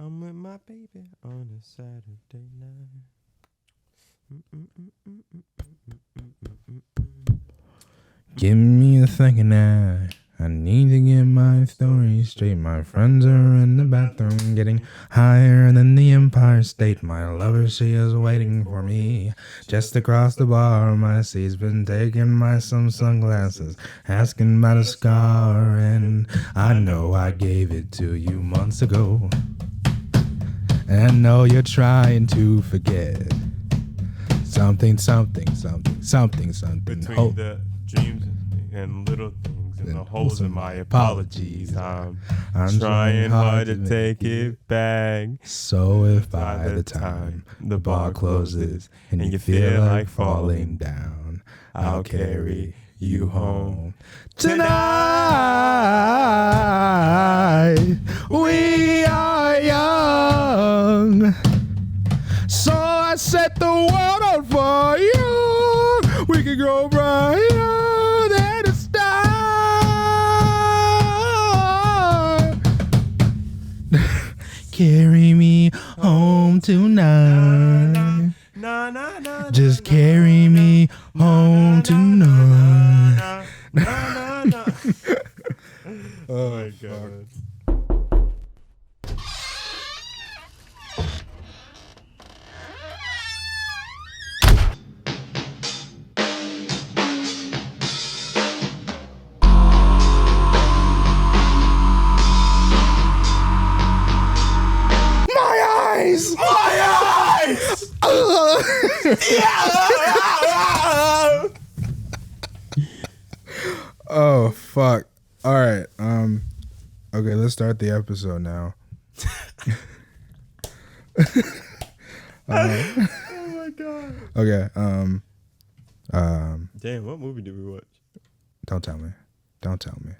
I'm with my baby on a Saturday night. Give me a second eye. I need to get my story straight. My friends are in the bathroom getting higher than the Empire State. My lover, she is waiting for me just across the bar. My seat's been taken by some sunglasses, asking about a scar. And I know I gave it to you months ago. And I know you're trying to forget something. Between the dreams and little things and the holes in my apologies, I'm trying hard to take it back. So if by the time the bar closes and you feel like falling down, I'll carry you home. Tonight we are young, so I set the world on fire. We can go brighter than a star. Carry me home tonight. Just carry me home tonight. Oh my God. Oh fuck. All right. Okay, let's start the episode now. Oh my God. Okay. Damn, what movie did we watch? Don't tell me. Don't tell me.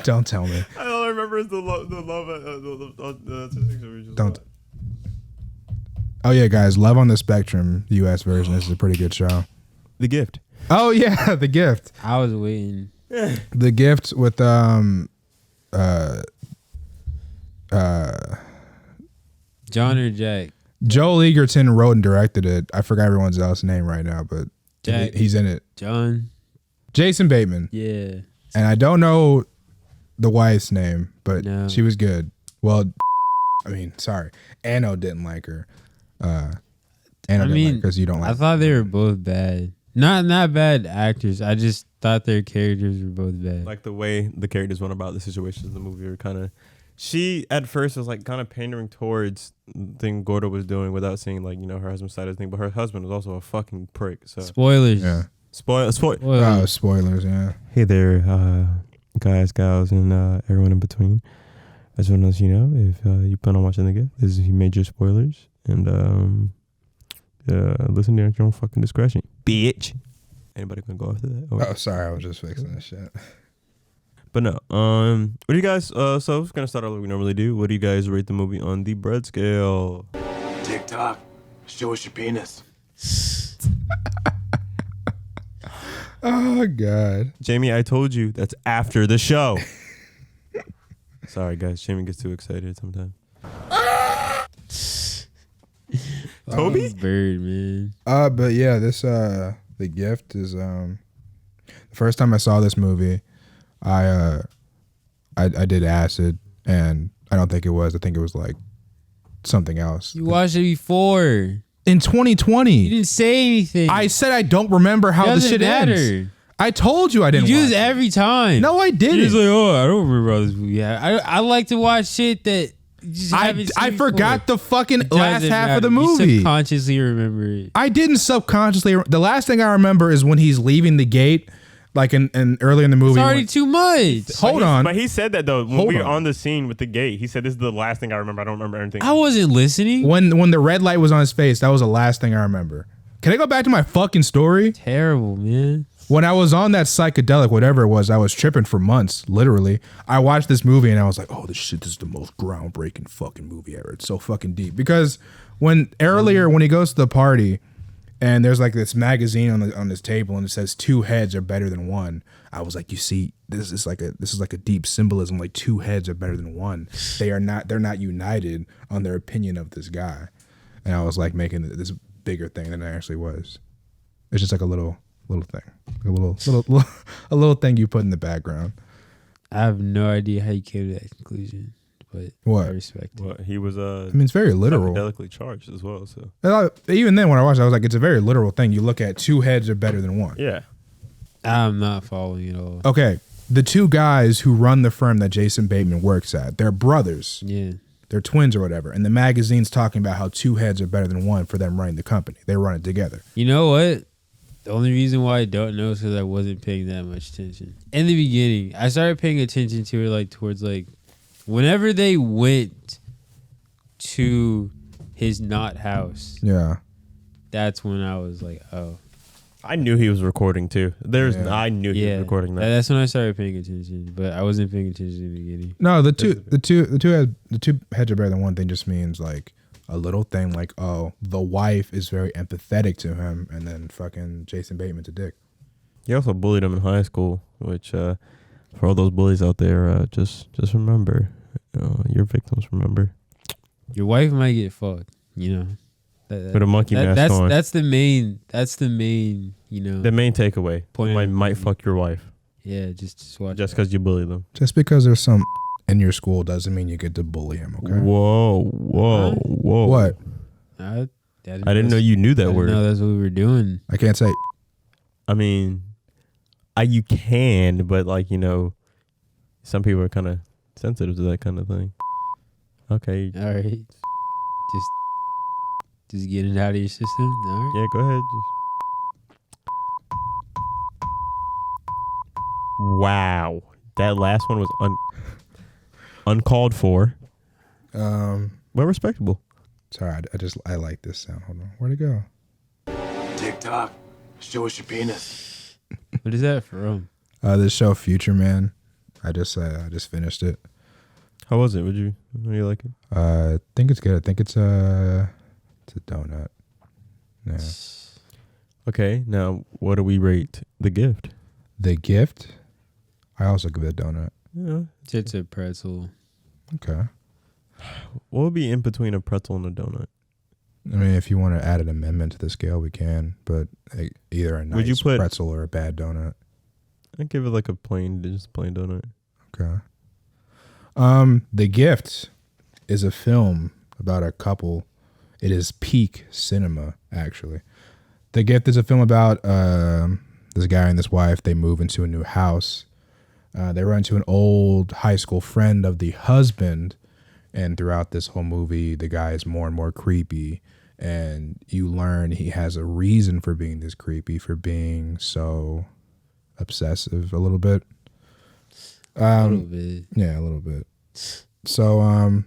Don't tell me. All I remember is the love Don't. Oh yeah, guys, Love on the Spectrum, the U.S. version. This is a pretty good show. The Gift. Oh yeah, The Gift. I was waiting. The Gift with John or Jack? Joel Egerton wrote and directed it. I forgot everyone's else's name right now, but Jack. he's in it. John. Jason Bateman. Yeah. And I don't know the wife's name, but No. she was good. Well, I mean, sorry, Anno didn't like her. Anno didn't like her because you don't like. I thought they were both bad. Not bad actors. I just thought their characters were both bad. Like the way the characters went about the situations in the movie were kind of. She at first was like kind of pandering towards the thing Gordo was doing without saying like her husband's side of the thing, but her husband was also a fucking prick. So Spoilers. Yeah. Spoil. Oh, spoilers. Yeah. Hey there, guys, gals, and everyone in between. I just want to let you know if you plan on watching The Gift, this is major spoilers, and listen at your own fucking discretion, bitch. Anybody can go after that? Oh, sorry, I was just fixing this shit. But no, what do you guys? So we're gonna start out like we normally do. What do you guys rate the movie on the bread scale? TikTok, show us your penis. Oh God, Jamie, I told you that's after the show. Sorry, guys. Jamie gets too excited sometimes. Toby? Bird, man. But yeah, this The Gift is the first time I saw this movie, I did acid, and I don't think it was. I think it was like something else. You watched it before. In 2020. You didn't say anything. I said I don't remember how the shit ends. I told you I didn't. You do watch this it. every time. No, I didn't. You're just like, oh, I don't remember how this movie. I like to watch shit that you just haven't seen I forgot before. the fucking It last doesn't half of the matter. You movie. subconsciously remember it. I didn't subconsciously. The last thing I remember is when he's leaving the gate, like in early in the movie. It's already too much. Hold on. But he said that though when Hold we were on. on the scene with the gate. He said this is the last thing I remember. I don't remember anything. I wasn't listening. When the red light was on his face, that was the last thing I remember. Can I go back to my fucking story? Terrible, man. When I was on that psychedelic, whatever it was, I was tripping for months, literally. I watched this movie and I was like, oh, this is the most groundbreaking fucking movie ever. It's so fucking deep. Because when he goes to the party And there's like this magazine on this table, and it says 2 heads are better than 1. I was like, you see, this is like a deep symbolism. Like 2 heads are better than 1. They're not united on their opinion of this guy. And I was like making this bigger thing than it actually was. It's just like a little thing, a little thing you put in the background. I have no idea how you came to that conclusion, but What? I respect it. What he was I mean, it's very literal. psychedelically charged as well. So Even then, when I watched it, I was like, it's a very literal thing. You look at 2 heads are better than 1. yeah, I'm not following at all. Okay, the 2 guys who run the firm that Jason Bateman works at, they're brothers. Yeah. They're twins or whatever. And the magazine's talking about how 2 heads are better than 1 for them running the company. They run it together. You know what? The only reason why I don't know is because I wasn't paying that much attention. In the beginning, I started paying attention to it like towards like whenever they went to his not house. Yeah. That's when I was like, oh. I knew he was recording too. Yeah. I knew he was recording that. That's when I started paying attention, but I wasn't paying attention in the beginning. No, the two heads are better than 1 thing just means like a little thing like, oh, the wife is very empathetic to him, and then fucking Jason Bateman's a dick. He also bullied him in high school, which for all those bullies out there, just remember, your victims. Remember, Your wife might get fucked, you know. with a monkey mask on. That's the main, you know. The main takeaway: Point might fuck your wife. Yeah, just watch. Just because you bully them. Just because there's some in your school doesn't mean you get to bully him, okay? Whoa. What? I didn't know you knew that word. No, that's what we were doing. I can't say. I mean, you can, but like, some people are kind of sensitive to that kind of thing. Okay. All right. Just get it out of your system. All right. Yeah, go ahead. Wow. That last one was uncalled for. But respectable. Sorry, I like this sound. Hold on. Where'd it go? TikTok, show us your penis. What is that from? This show Future Man. I just finished it. How was it? How do you like it? I think it's good. I think it's a donut. Yeah. Okay, now what do we rate The Gift? The Gift. I also give it a donut. Yeah. It's a pretzel. Okay. What would be in between a pretzel and a donut? I mean, if you want to add an amendment to the scale, we can. But either a nice pretzel or a bad donut. I'd give it like a plain donut. Okay. The Gift is a film about a couple. It is peak cinema, actually. The Gift is a film about this guy and this wife. They move into a new house. They run into an old high school friend of the husband. And throughout this whole movie, the guy is more and more creepy. And you learn he has a reason for being this creepy, for being so obsessive a little bit. A little bit. Yeah, a little bit. So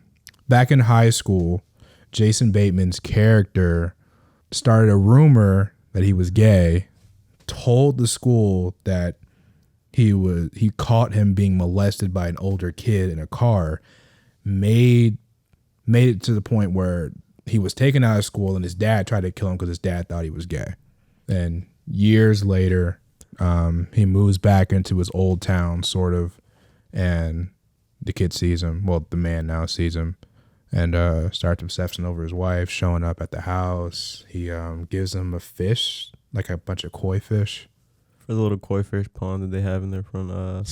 back in high school, Jason Bateman's character started a rumor that he was gay, told the school that he caught him being molested by an older kid in a car, made it to the point where he was taken out of school and his dad tried to kill him because his dad thought he was gay. And years later, he moves back into his old town, sort of, and the kid sees him. Well, the man now sees him and starts obsessing over his wife, showing up at the house. He gives him a fish, like a bunch of koi fish. For the little koi fish pond that they have in their front yard.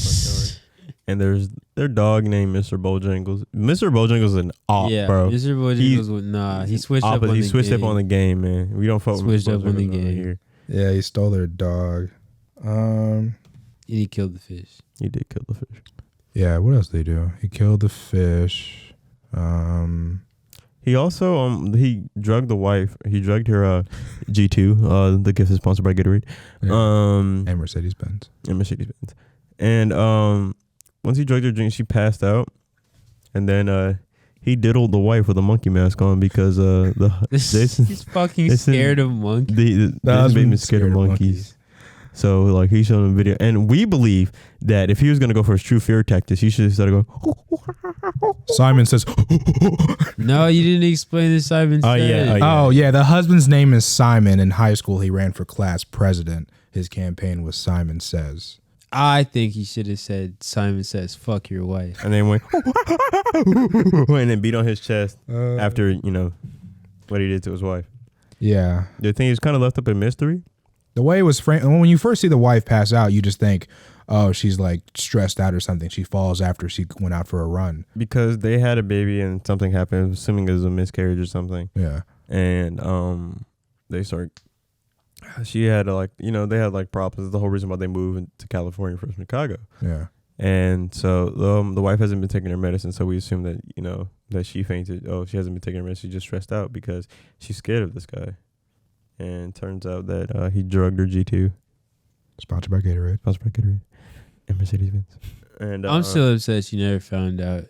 And there's their dog named Mr. Bojangles. Mr. Bojangles is an op, bro. Mr. Bojangles he switched up on the game. He switched up on the game, man. We don't fuck with Switched up on the game here. Yeah, he stole their dog. And he killed the fish. He did kill the fish. Yeah, what else did he do? He killed the fish. He also he drugged the wife. He drugged her G2. The Gift is sponsored by Gatorade. Yeah. And Mercedes-Benz. And once he drugged her drink, she passed out. And then he diddled the wife with a monkey mask on because He's fucking scared of monkeys. Jason Bateman's scared of monkeys. So like he showed him a video, and we believe that if he was gonna go for his true fear tactics, he should have started going. Simon says, No, you didn't explain the Simon Oh, said. yeah. oh, yeah, the husband's name is Simon. In high school, he ran for class president. His campaign was Simon Says. I think he should have said Simon says fuck your wife. And then went and then beat on his chest after, you know, what he did to his wife. Yeah. The thing is kind of left up a mystery. The way it was framed, when you first see the wife pass out, you just think, oh, she's like stressed out or something. She falls after she went out for a run. Because they had a baby and something happened, assuming it was a miscarriage or something. Yeah. And they start, she had like, you know, they had like problems. The whole reason why they moved to California from Chicago. Yeah. And so the wife hasn't been taking her medicine, so we assume that, you know, that she fainted. Oh, she hasn't been taking her medicine. She's just stressed out because she's scared of this guy. And turns out that he drugged her G2. Sponsored by Gatorade. Sponsored by Gatorade. And Mercedes-Benz. And I'm still upset she never found out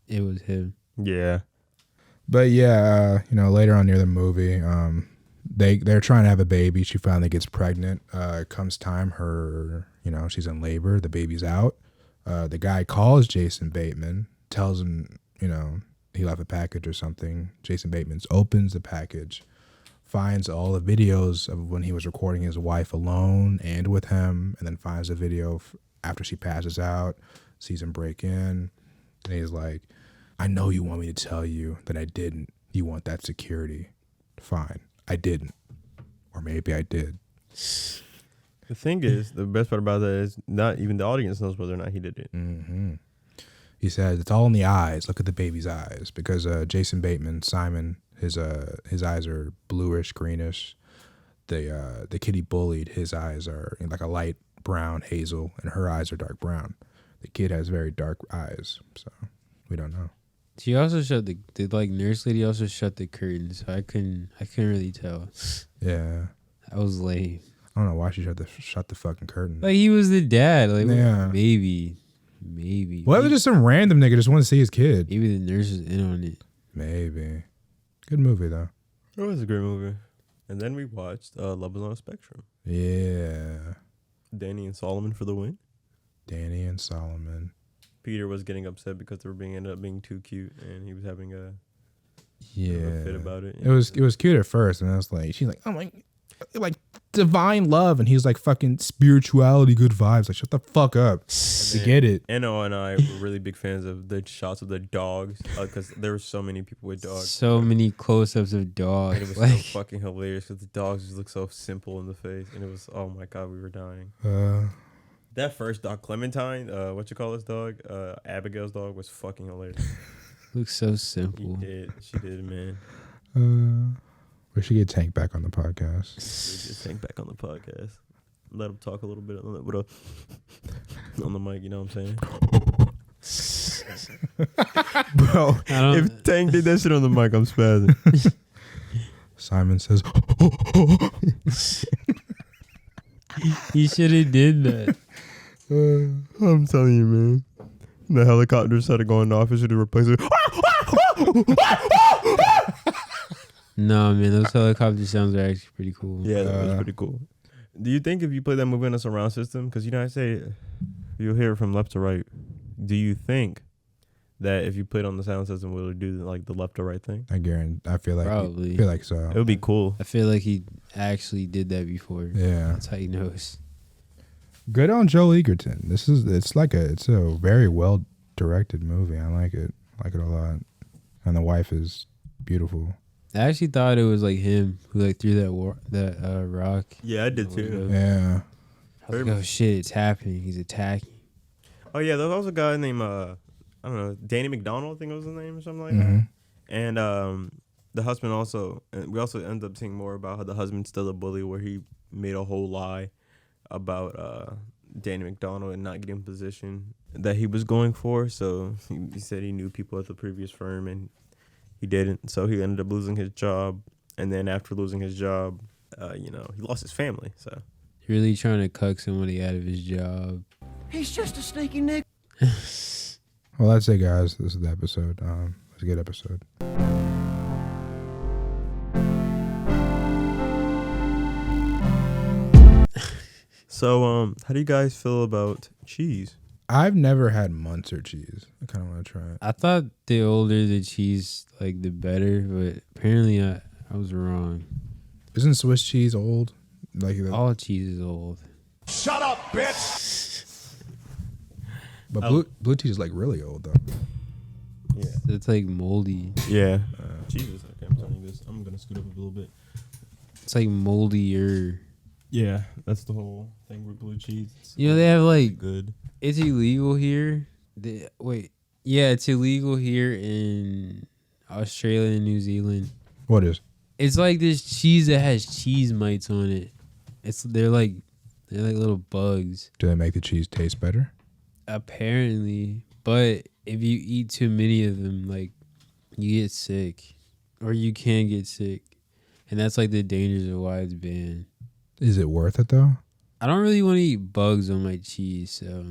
it was him. Yeah. But yeah, you know, later on near the movie, they're trying to have a baby. She finally gets pregnant. Comes time, she's in labor. The baby's out. The guy calls Jason Bateman, tells him, you know, he left a package or something. Jason Bateman opens the package, finds all the videos of when he was recording his wife alone and with him, and then finds a video after she passes out, sees him break in, and he's like, I know you want me to tell you that I didn't. You want that security. Fine. I didn't. Or maybe I did. The thing is, the best part about that is not even the audience knows whether or not he did it. Mm-hmm. He says, it's all in the eyes. Look at the baby's eyes. Because Jason Bateman, Simon, his eyes are bluish, greenish. The kid he bullied, his eyes are like a light brown hazel, and her eyes are dark brown. The kid has very dark eyes, so we don't know. She also shut the nurse lady also shut the curtain, so I couldn't really tell. Yeah. That was lame. I don't know why she shut the fucking curtain. Like, he was the dad. Like, yeah. Maybe. What if it's just some random nigga just want to see his kid? Maybe the nurse is in on it. Maybe. Good movie, though. It was a great movie. And then we watched Love is on a Spectrum. Yeah. Danny and Solomon for the win. Danny and Solomon. Peter was getting upset because they were ended up being too cute, and he was having a fit about it. It was cute at first, and I was like, she's like, oh my, like divine love, and he's like fucking spirituality, good vibes. Like, shut the fuck up. To get it. Enno and I were really big fans of the shots of the dogs because there were so many people with dogs. So many close-ups of dogs. And it was like, so fucking hilarious because the dogs just look so simple in the face, and it was, oh my god, we were dying. That first dog, Clementine, what you call this dog? Abigail's dog was fucking hilarious. looks so simple. She did, man. We should get Tank back on the podcast. We get Tank back on the podcast. Let him talk a little bit on the mic, you know what I'm saying? Bro, if Tank did that shit on the mic, I'm spazzing. Simon says, He should have did that. I'm telling you, man. The helicopter started going off. It should have replaced it. No, man, those helicopter sounds are actually pretty cool. Yeah, that was pretty cool. Do you think if you play that movie in a surround system, because you know I say you'll hear it from left to right, do you think that if you put it on the sound system, will it do like the left to right thing? I feel like Probably. I feel like so. It would be cool. I feel like he actually did that before. Yeah. That's how he knows. Good on Joel Egerton. It's a very well directed movie. I like it. I like it a lot. And the wife is beautiful. I actually thought it was like him who like threw that rock. Yeah, I did too. Yeah. I was like, oh shit, it's happening. He's attacking. Oh yeah, there was also a guy named I don't know, Danny McDonald, I think was his name or something like Mm-hmm. that. And the husband also, and we also end up seeing more about how the husband's still a bully, where he made a whole lie about Danny McDonald and not getting position that he was going for. So he said he knew people at the previous firm and he didn't. So he ended up losing his job. And then after losing his job, he lost his family. So Really trying to cuck somebody out of his job. He's just a sneaky nigga. Well, that's it, guys. This is the episode. It's a good episode. So, how do you guys feel about cheese? I've never had Munster cheese. I kind of want to try it. I thought the older the cheese, like the better, but apparently I was wrong. Isn't Swiss cheese old? Like All cheese is old. Shut up, bitch! But blue cheese is like really old though. Yeah. It's like moldy. Yeah. Jesus, okay, I'm telling you this. I'm gonna scoot up a little bit. It's like moldier. Yeah, that's the whole thing with blue cheese. It's You know, they have like, good. it's illegal here. It's illegal here in Australia and New Zealand. What is? It's like this cheese that has cheese mites on it. They're like little bugs. Do they make the cheese taste better? Apparently, but if you eat too many of them, like, you get sick, or you can get sick, and that's like the dangers of why it's banned. Is it worth it though? I don't really want to eat bugs on my cheese, so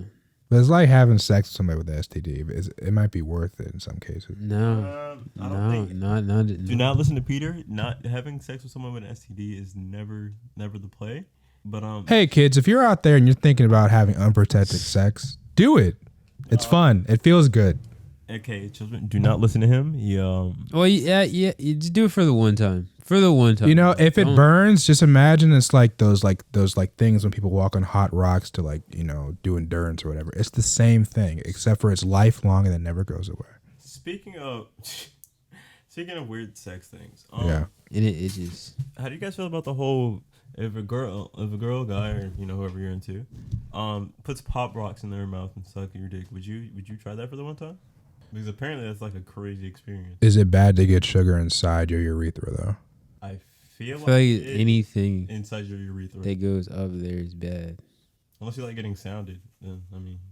But it's like having sex with somebody with STD. It might be worth it in some cases. no, I don't think. not. Do not listen to Peter. Not having sex with someone with an STD is never the play. But Hey kids, if you're out there and you're thinking about having unprotected sex, do it. It's fun. It feels good. okay, children, do not listen to him. Well, yeah, you just do it for the one time. You know, if it Don't- burns, just imagine it's like those things when people walk on hot rocks to do endurance or whatever. It's the same thing, except for it's lifelong and it never goes away. Speaking of weird sex things, Yeah. and it itches. how do you guys feel about the whole if a girl, guy, or whoever you're into, puts pop rocks in their mouth and suck your dick? Would you try that for the one time? Because apparently that's like a crazy experience. Is it bad to get sugar inside your urethra though? I feel I feel like it- anything inside your urethra, that goes up there is bad. unless you like getting sounded. Then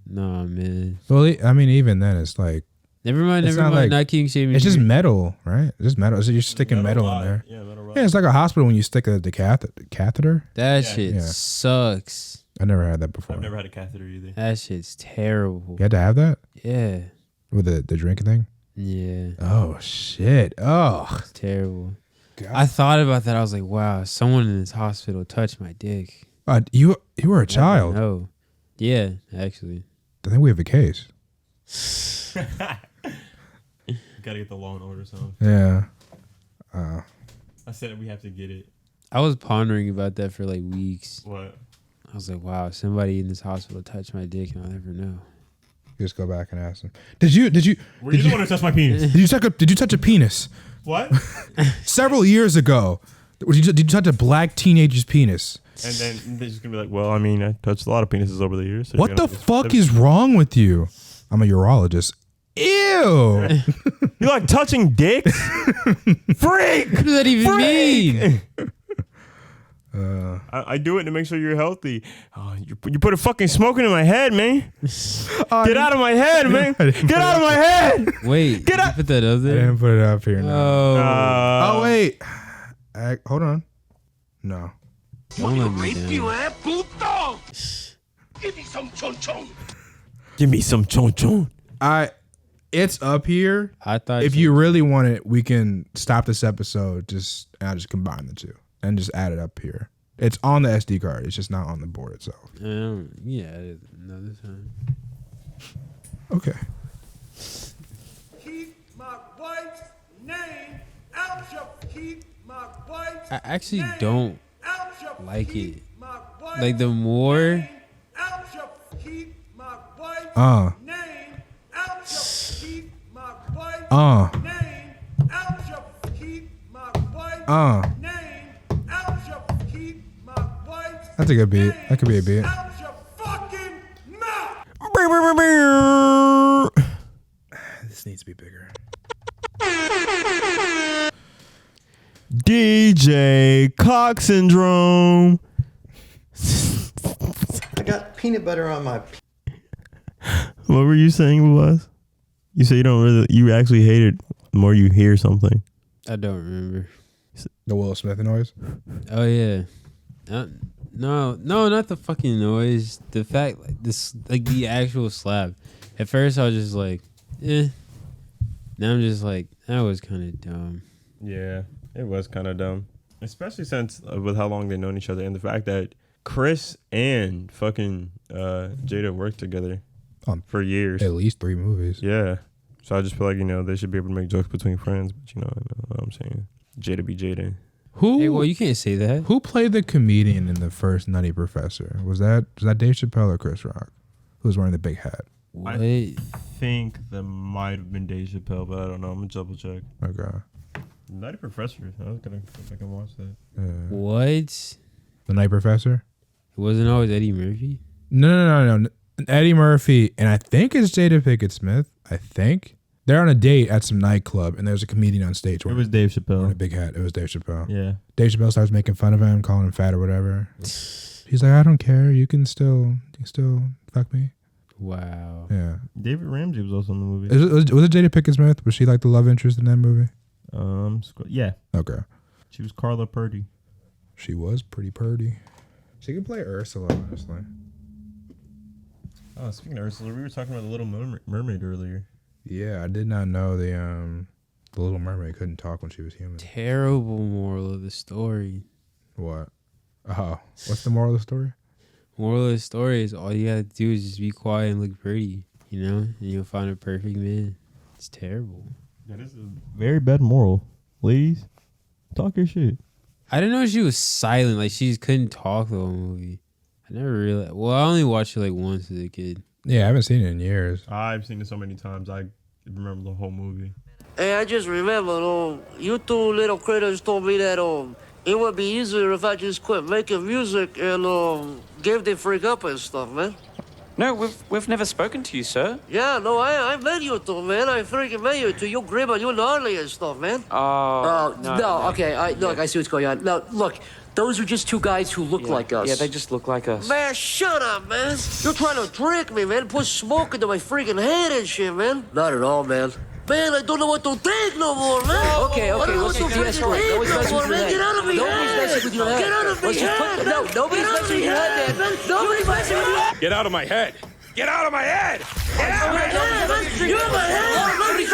Nah, man. Well, I mean, even then, it's like Never mind. It's not like- Not king shaming. it's just metal, right? It's just metal. So you're sticking metal in rod. there. Yeah, metal rod. Yeah, it's like a hospital when you stick the catheter. That Yeah. shit Yeah. sucks. I never had that before. I've never had a catheter either. That shit's terrible. You had to have that Yeah. with the drinking thing. Yeah. Oh shit! Oh, It's terrible. God. I thought about that. I was like, wow, someone in this hospital touched my dick. You were a child. No. Yeah, actually. I think we have a case. Gotta get the Law and Order song. Yeah. I said we have to get it. I was pondering about that for like weeks. What? I was like, wow, somebody in this hospital touched my dick and I'll never know. Just go back and ask them. Did you Were you the one who touched my penis? did you touch a penis What? several years ago? Did you touch a black teenager's penis? And then they're just gonna be like, well, I mean, I touched a lot of penises over the years. So What the fuck is wrong with you? I'm a urologist. Ew. You like touching dicks? Freak! What does that even mean? I do it to make sure you're healthy. Oh, you put a fucking smoking in my head, man. Get out of my head, man. Get out of my head. Wait, Get did you up. put that up I there? didn't put it up here. No. Oh, Oh wait. Hold on. No. don't let me down. You eh, puto? Give me some chon chon. Give me some chon chon. It's up here. I thought If you really want it, we can stop this episode. I'll just combine the two and just add it up here. It's on the SD card. It's just not on the board itself. yeah, another time. Okay. Keep my wife's name out your keep my wife's I actually name don't out your like keep it. my wife's Like, the more name out your keep my wife's name out your keep my wife's name out your keep my wife's name out your keep my wife's That's a good beat. That could be a beat. out your fucking mouth. This needs to be bigger. DJ Cock Syndrome. I got peanut butter on my. What were you saying, was? You say you actually hate it the more you hear something. I don't remember. The Will Smith noise. Oh yeah. No, not the fucking noise. The fact, like the actual slap. At first I was just like, eh. Now I'm just like, that was kind of dumb. Yeah, it was kind of dumb. Especially since with how long they've known each other and the fact that Chris and fucking Jada worked together for years. At least 3 movies. Yeah. So I just feel like, they should be able to make jokes between friends, but I know what I'm saying. Jada be Jada. Hey, well, you can't say that. Who played the comedian in the first Nutty Professor? Was that Dave Chappelle or Chris Rock? Who was wearing the big hat? What? I think that might have been Dave Chappelle, but I don't know. I'm gonna double check. Okay. Nutty Professor. I was gonna go back and watch that. What? The Night Professor? It wasn't always Eddie Murphy? No. Eddie Murphy, and I think it's Jada Pinkett Smith. I think. They're on a date at some nightclub, and there's a comedian on stage. It was Dave wearing Chappelle. a big hat. It was Dave Chappelle. Yeah. Dave Chappelle starts making fun of him, calling him fat or whatever. He's like, I don't care. You can still fuck me. Wow. Yeah. David Ramsey was also in the movie. Was it Jada Pinkett Smith? Was she like the love interest in that movie? Yeah. Okay. She was Carla Purdy. She was pretty purdy. She could play Ursula, honestly. Oh, speaking of Ursula, we were talking about the Little Mermaid earlier. Yeah, I did not know the Little Mermaid couldn't talk when she was human. Terrible moral of the story. What? Oh, what's the moral of the story? Moral of the story is all you gotta do is just be quiet and look pretty, and you'll find a perfect man. It's terrible. That is a very bad moral. Ladies, talk your shit. I didn't know she was silent. Like, she just couldn't talk the whole movie. I never realized. Well, I only watched it like once as a kid. Yeah, I haven't seen it in years. I've seen it so many times. I remember the whole movie. Hey, I just remember, you 2 little critters told me that, it would be easier if I just quit making music and, gave the freak up and stuff, man. No, we've never spoken to you, sir. Yeah, no, I met you 2, man. I freaking met you 2. You grim and you gnarly and stuff, man. No. Okay, look, I see what's going on. Now, look, those are just 2 guys who look like us. Yeah, they just look like us. Man, shut up, man. You're trying to trick me, man. Put smoke into my freaking head and shit, man. Not at all, man. Man, I don't know what to think no more, man. Okay, let's just de-escalate. Nobody's messing with your head. Get out of my head. Nobody's messing with your head. Get out of my head. No, nobody's messing with your head, man. Nobody's messing with your head. Get out of my head! Get out of my head! Get out of my head. You're my head.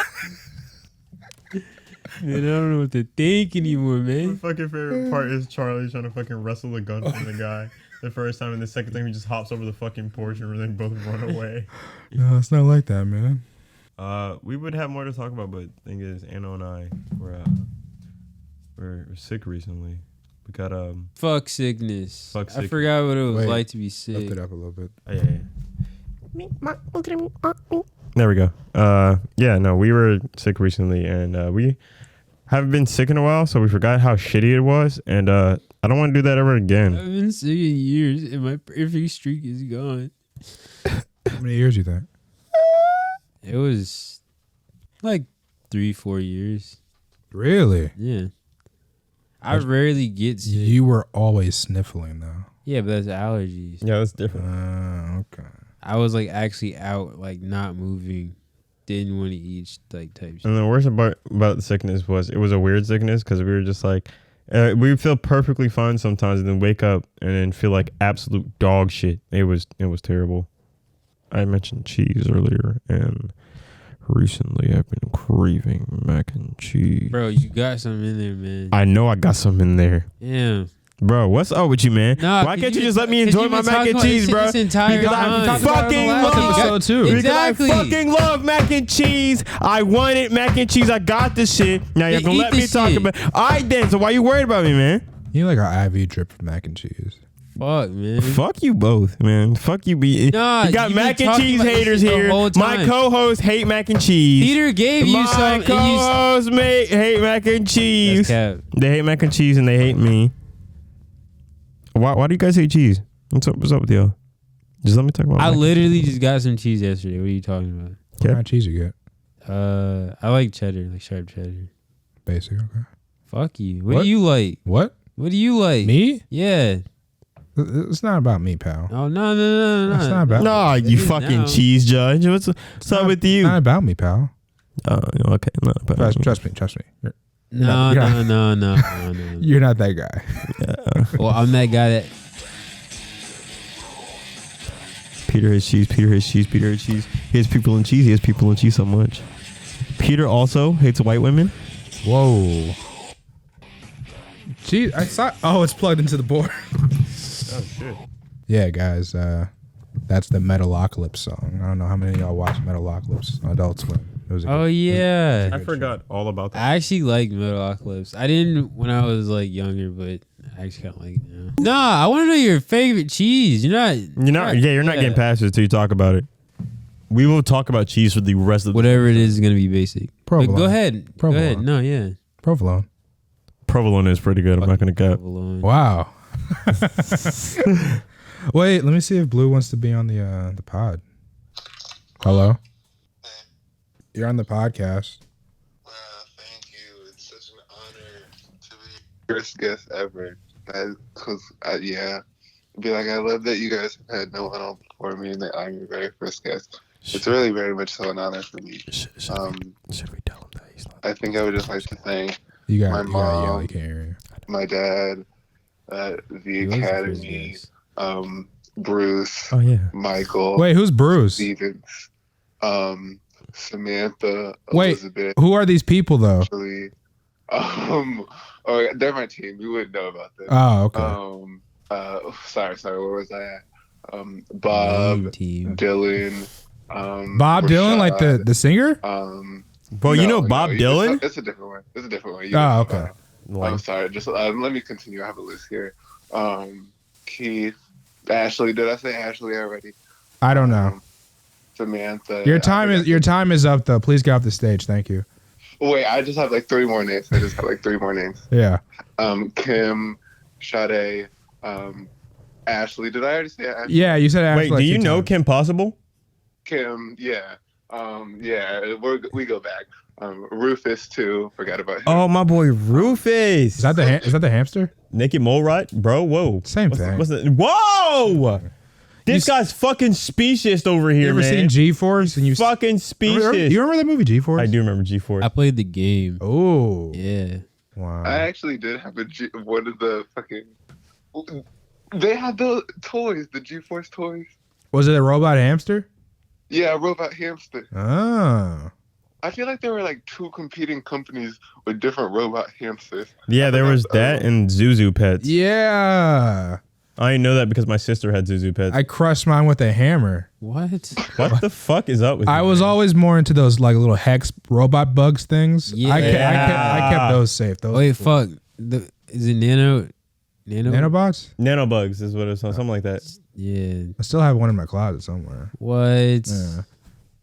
Man, I don't know what to think anymore, My man. fucking favorite part is Charlie trying to fucking wrestle a gun from the guy the first time, and the second time he just hops over the fucking porch and they both run away. No, it's not like that, man. We would have more to talk about, but the thing is, Anno and I were sick recently. We got Fuck sickness. Fuck I sickness. forgot what it was Wait, like to be Lift sick. it up a little bit. Oh, yeah. There we go. We were sick recently, and we haven't been sick in a while, so we forgot how shitty it was, and I don't want to do that ever again. I've been sick in years, and my perfect streak is gone. How many years do you think? It was like 3-4 years. Really? Yeah. I rarely get sick. You were always sniffling, though. Yeah, but that's allergies. Yeah, that's different. Okay. I was like actually out, like not moving. Didn't want to eat, like type shit. And the worst about the sickness was it was a weird sickness because we were just like, we feel perfectly fine sometimes and then wake up and then feel like absolute dog shit. It was terrible. I mentioned cheese earlier, and recently I've been craving mac and cheese. Bro, you got something in there, man. I know I got some in there. Yeah. Bro, what's up with you, man? Nah, why can't you just let me enjoy my mac and cheese, bro? This entire Because I time. fucking love too. Exactly. Because I fucking love mac and cheese. I wanted mac and cheese. I got this shit. Now you're Then gonna eat let me this talk shit. about. All right, then. So why you worried about me, man? You need like an IV drip of mac and cheese. Fuck, man. Fuck you both, man. Fuck you, be. Nah, you got you've mac been and talking cheese about this haters shit the here. whole My time. co-hosts hate mac and cheese. Peter gave you some. My and you- co-hosts hate mac and cheese. That's cap. They hate mac and cheese and they hate me. Why do you guys hate cheese? What's up with y'all? Just let me talk about I mac and literally just got some cheese yesterday. What are you talking about? What kind of cheese you get? I like cheddar, like sharp cheddar. Basic, okay. Fuck you. What What? do you like? What? What do you like? Me? Yeah. It's not about me, pal. Oh no. It's not about Nah, It you is fucking now. cheese judge. What's up with It's you? not about me, pal. Okay. Not about me. Trust me. No. You're not that guy. Well, I'm that guy that. Peter hates cheese. He hates people in cheese so much. Peter also hates white women. Whoa. Cheese. I saw. Oh, it's plugged into the board. Oh shit. Yeah, guys. That's the Metalocalypse song. I don't know how many of y'all watch Metalocalypse on Adult Swim. It was a Oh good- yeah, I forgot all about that. I actually like Metalocalypse. I didn't when I was like younger, but I actually kind of like it now. Nah, I want to know your favorite cheese. You're not getting past it until you talk about it. We will talk about cheese for the rest of whatever it is gonna be basic. But Provolone. go ahead. Go ahead. Provolone. No, yeah. Provolone. Provolone is pretty good. I'm not gonna cap. Provolone. Wow. Wait, let me see if Blue wants to be on the pod. Hello. You're on the podcast. Thank you. It's such an honor to be first guest ever. Yeah. Be like, I love that you guys have had no one on before me and that I'm your very first guest. It's really very much so an honor for me. Should we tell him that he's not? I think I would just like to thank You got my you gotta yell. mom, You can't hear you. my dad, the He was the first academy, guest. Bruce, Oh yeah. Michael, Wait, who's Bruce? Stevens, Samantha, Wait, Elizabeth. who are these people though? Actually, they're my team. You wouldn't know about them. Oh, okay. Sorry, where was I at? Bob, Name team. Dylan, Bob Dylan, like the singer? Bro, you know Bob Dylan? It's a different one. It's a different one. Oh, okay. I'm sorry. Just let me continue. I have a list here. Keith, Ashley. Did I say Ashley already? I don't know. Samantha. Your time is up though. Please get off the stage. Thank you. Wait, I just have like 3 more names. Yeah. Kim, Sade, Ashley. Did I already say Ashley? Yeah, you said Ashley. Wait, do you know times. Kim Possible? Kim, yeah. We go back. Rufus too. Forgot about him. Oh, my boy Rufus. Is that the hamster? Naked Mole Ride? Bro, whoa. Same thing. Whoa! This guy's fucking specious over here, You ever man. seen G-Force? And you fucking specious. You remember that movie G-Force? I do remember G-Force. I played the game. Oh. Yeah. Wow. I actually did have one of the fucking. They had the toys, the G-Force toys. Was it a robot hamster? Yeah, Robot Hamster. Oh. I feel like there were like 2 competing companies with different robot hamsters. Yeah, there was that and Zuzu Pets. Yeah. I didn't know that because my sister had Zuzu Pets. I crushed mine with a hammer. What? What the fuck is up with you? I was always more into those like little hex robot bugs things. Yeah. I kept those safe. Those Wait, fuck. Is it Nano? Nanobots? Nanobugs is what it was, something like that. Yeah. I still have one in my closet somewhere. What? Yeah.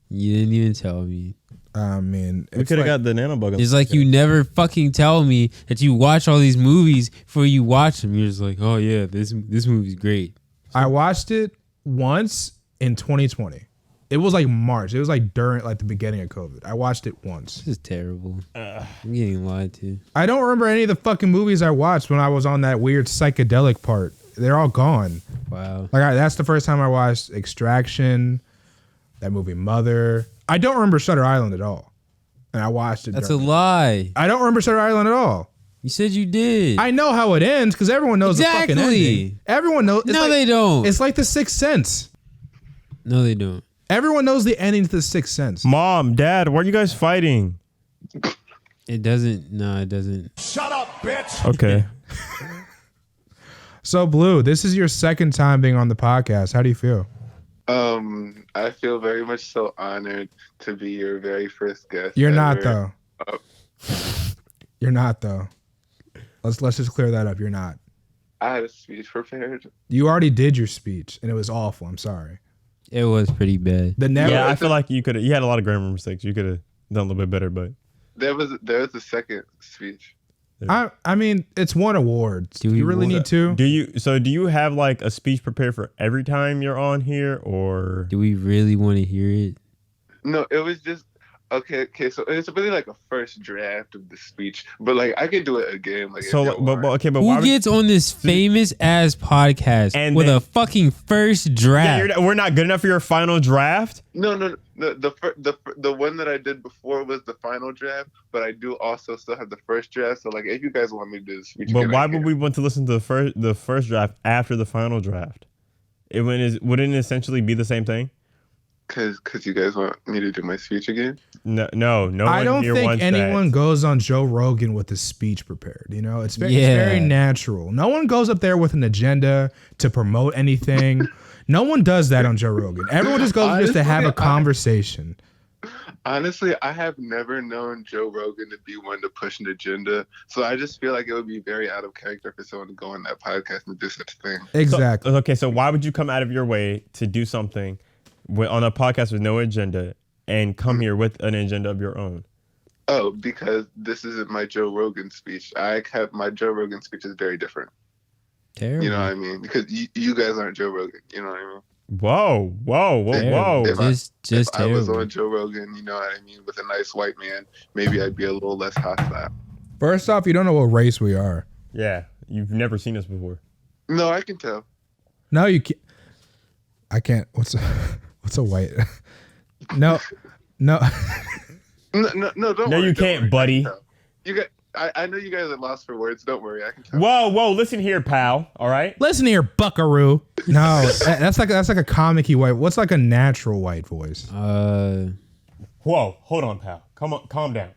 You didn't even tell me. I mean, We could have got the nanobug. It's like you never fucking tell me that you watch all these movies before you watch them. You're just like, oh yeah, this movie's great. I watched it once in 2020. It was like March. It was like during like the beginning of COVID. I watched it once. This is terrible. I'm getting lied to. I don't remember any of the fucking movies I watched when I was on that weird psychedelic part. They're all gone. Wow. Like that's the first time I watched Extraction, that movie Mother. I don't remember Shutter Island at all. And I watched it. That's a lie. I don't remember Shutter Island at all. You said you did. I know how it ends because everyone knows the fucking ending. Everyone knows. No, they don't. It's like The Sixth Sense. No, they don't. Everyone knows the ending to The Sixth Sense. Mom, Dad, why are you guys fighting? It doesn't. No, it doesn't. Shut up, bitch. Okay. So, Blue, this is your second time being on the podcast. How do you feel? I feel very much so honored to be your very first guest. You're not ever. though. You're not though. Let's just clear that up. You're not. I had a speech prepared. You already did your speech and it was awful. I'm sorry. It was pretty bad. Yeah, I feel like you had a lot of grammar mistakes. You could have done a little bit better, but there was a second speech. I mean, it's one award. Do you really need two? Do you have like a speech prepared for every time you're on here, or do we really want to hear it? No, it was just okay. So it's really like a first draft of the speech, but like I could do it again. Like so, but who gets on this famous ass podcast and with then, a fucking first draft? Yeah, we're not good enough for your final draft. No. The one that I did before was the final draft, but I do also still have the first draft. So like, if you guys want me to do the speech, but why would we want to listen to the first draft after the final draft? Wouldn't it essentially be the same thing? Cause you guys want me to do my speech again? No one I don't here think wants anyone that. goes on Joe Rogan with a speech prepared. You know, it's very natural. No one goes up there with an agenda to promote anything. No one does that on Joe Rogan. Everyone just goes just to have a conversation. Honestly, I have never known Joe Rogan to be one to push an agenda. So I just feel like it would be very out of character for someone to go on that podcast and do such a thing. Exactly. So why would you come out of your way to do something on a podcast with no agenda and come here with an agenda of your own? Oh, because this isn't my Joe Rogan speech. My Joe Rogan speech is very different. Terrible. You know what I mean? Because you guys aren't Joe Rogan. You know what I mean? Whoa. If I was terrible. on Joe Rogan, you know what I mean, with a nice white man, maybe I'd be a little less hostile. First off, you don't know what race we are. Yeah, you've never seen us before. No, I can tell. No, you can't. I can't. What's a white? No. No, don't worry. No, you don't can't, worry. buddy. I know you guys are lost for words. Don't worry, I can tell. Whoa, listen here, pal. All right. Listen here, buckaroo. No, that's like a comic-y white. What's like a natural white voice? Whoa, hold on, pal. Come on, calm down.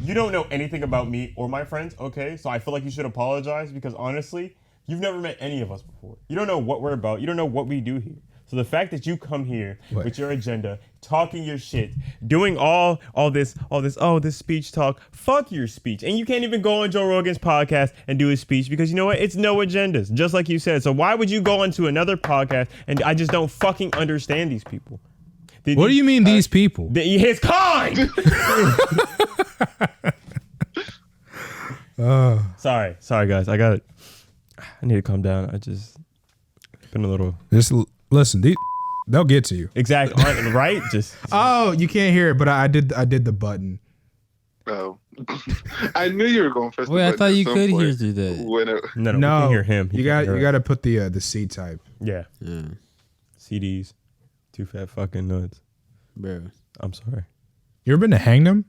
You don't know anything about me or my friends, okay? So I feel like you should apologize because honestly, you've never met any of us before. You don't know what we're about. You don't know what we do here. So the fact that you come here with your agenda, talking your shit, doing all this speech talk, fuck your speech. And you can't even go on Joe Rogan's podcast and do his speech because you know what? It's no agendas, just like you said. So why would you go onto another podcast? And I just don't fucking understand these people. What do you mean these people? His kind! Sorry guys. I need to calm down. I just been a little... Just listen, they'll get to you. Exactly, right? Just oh, you can't hear it, but I did the button. Oh, I knew you were going for. Wait, I thought you could hear through that. No, we can hear him. You got to put the C type. Yeah. CDs, too fat fucking nuts, bro. I'm sorry. You ever been to hang them?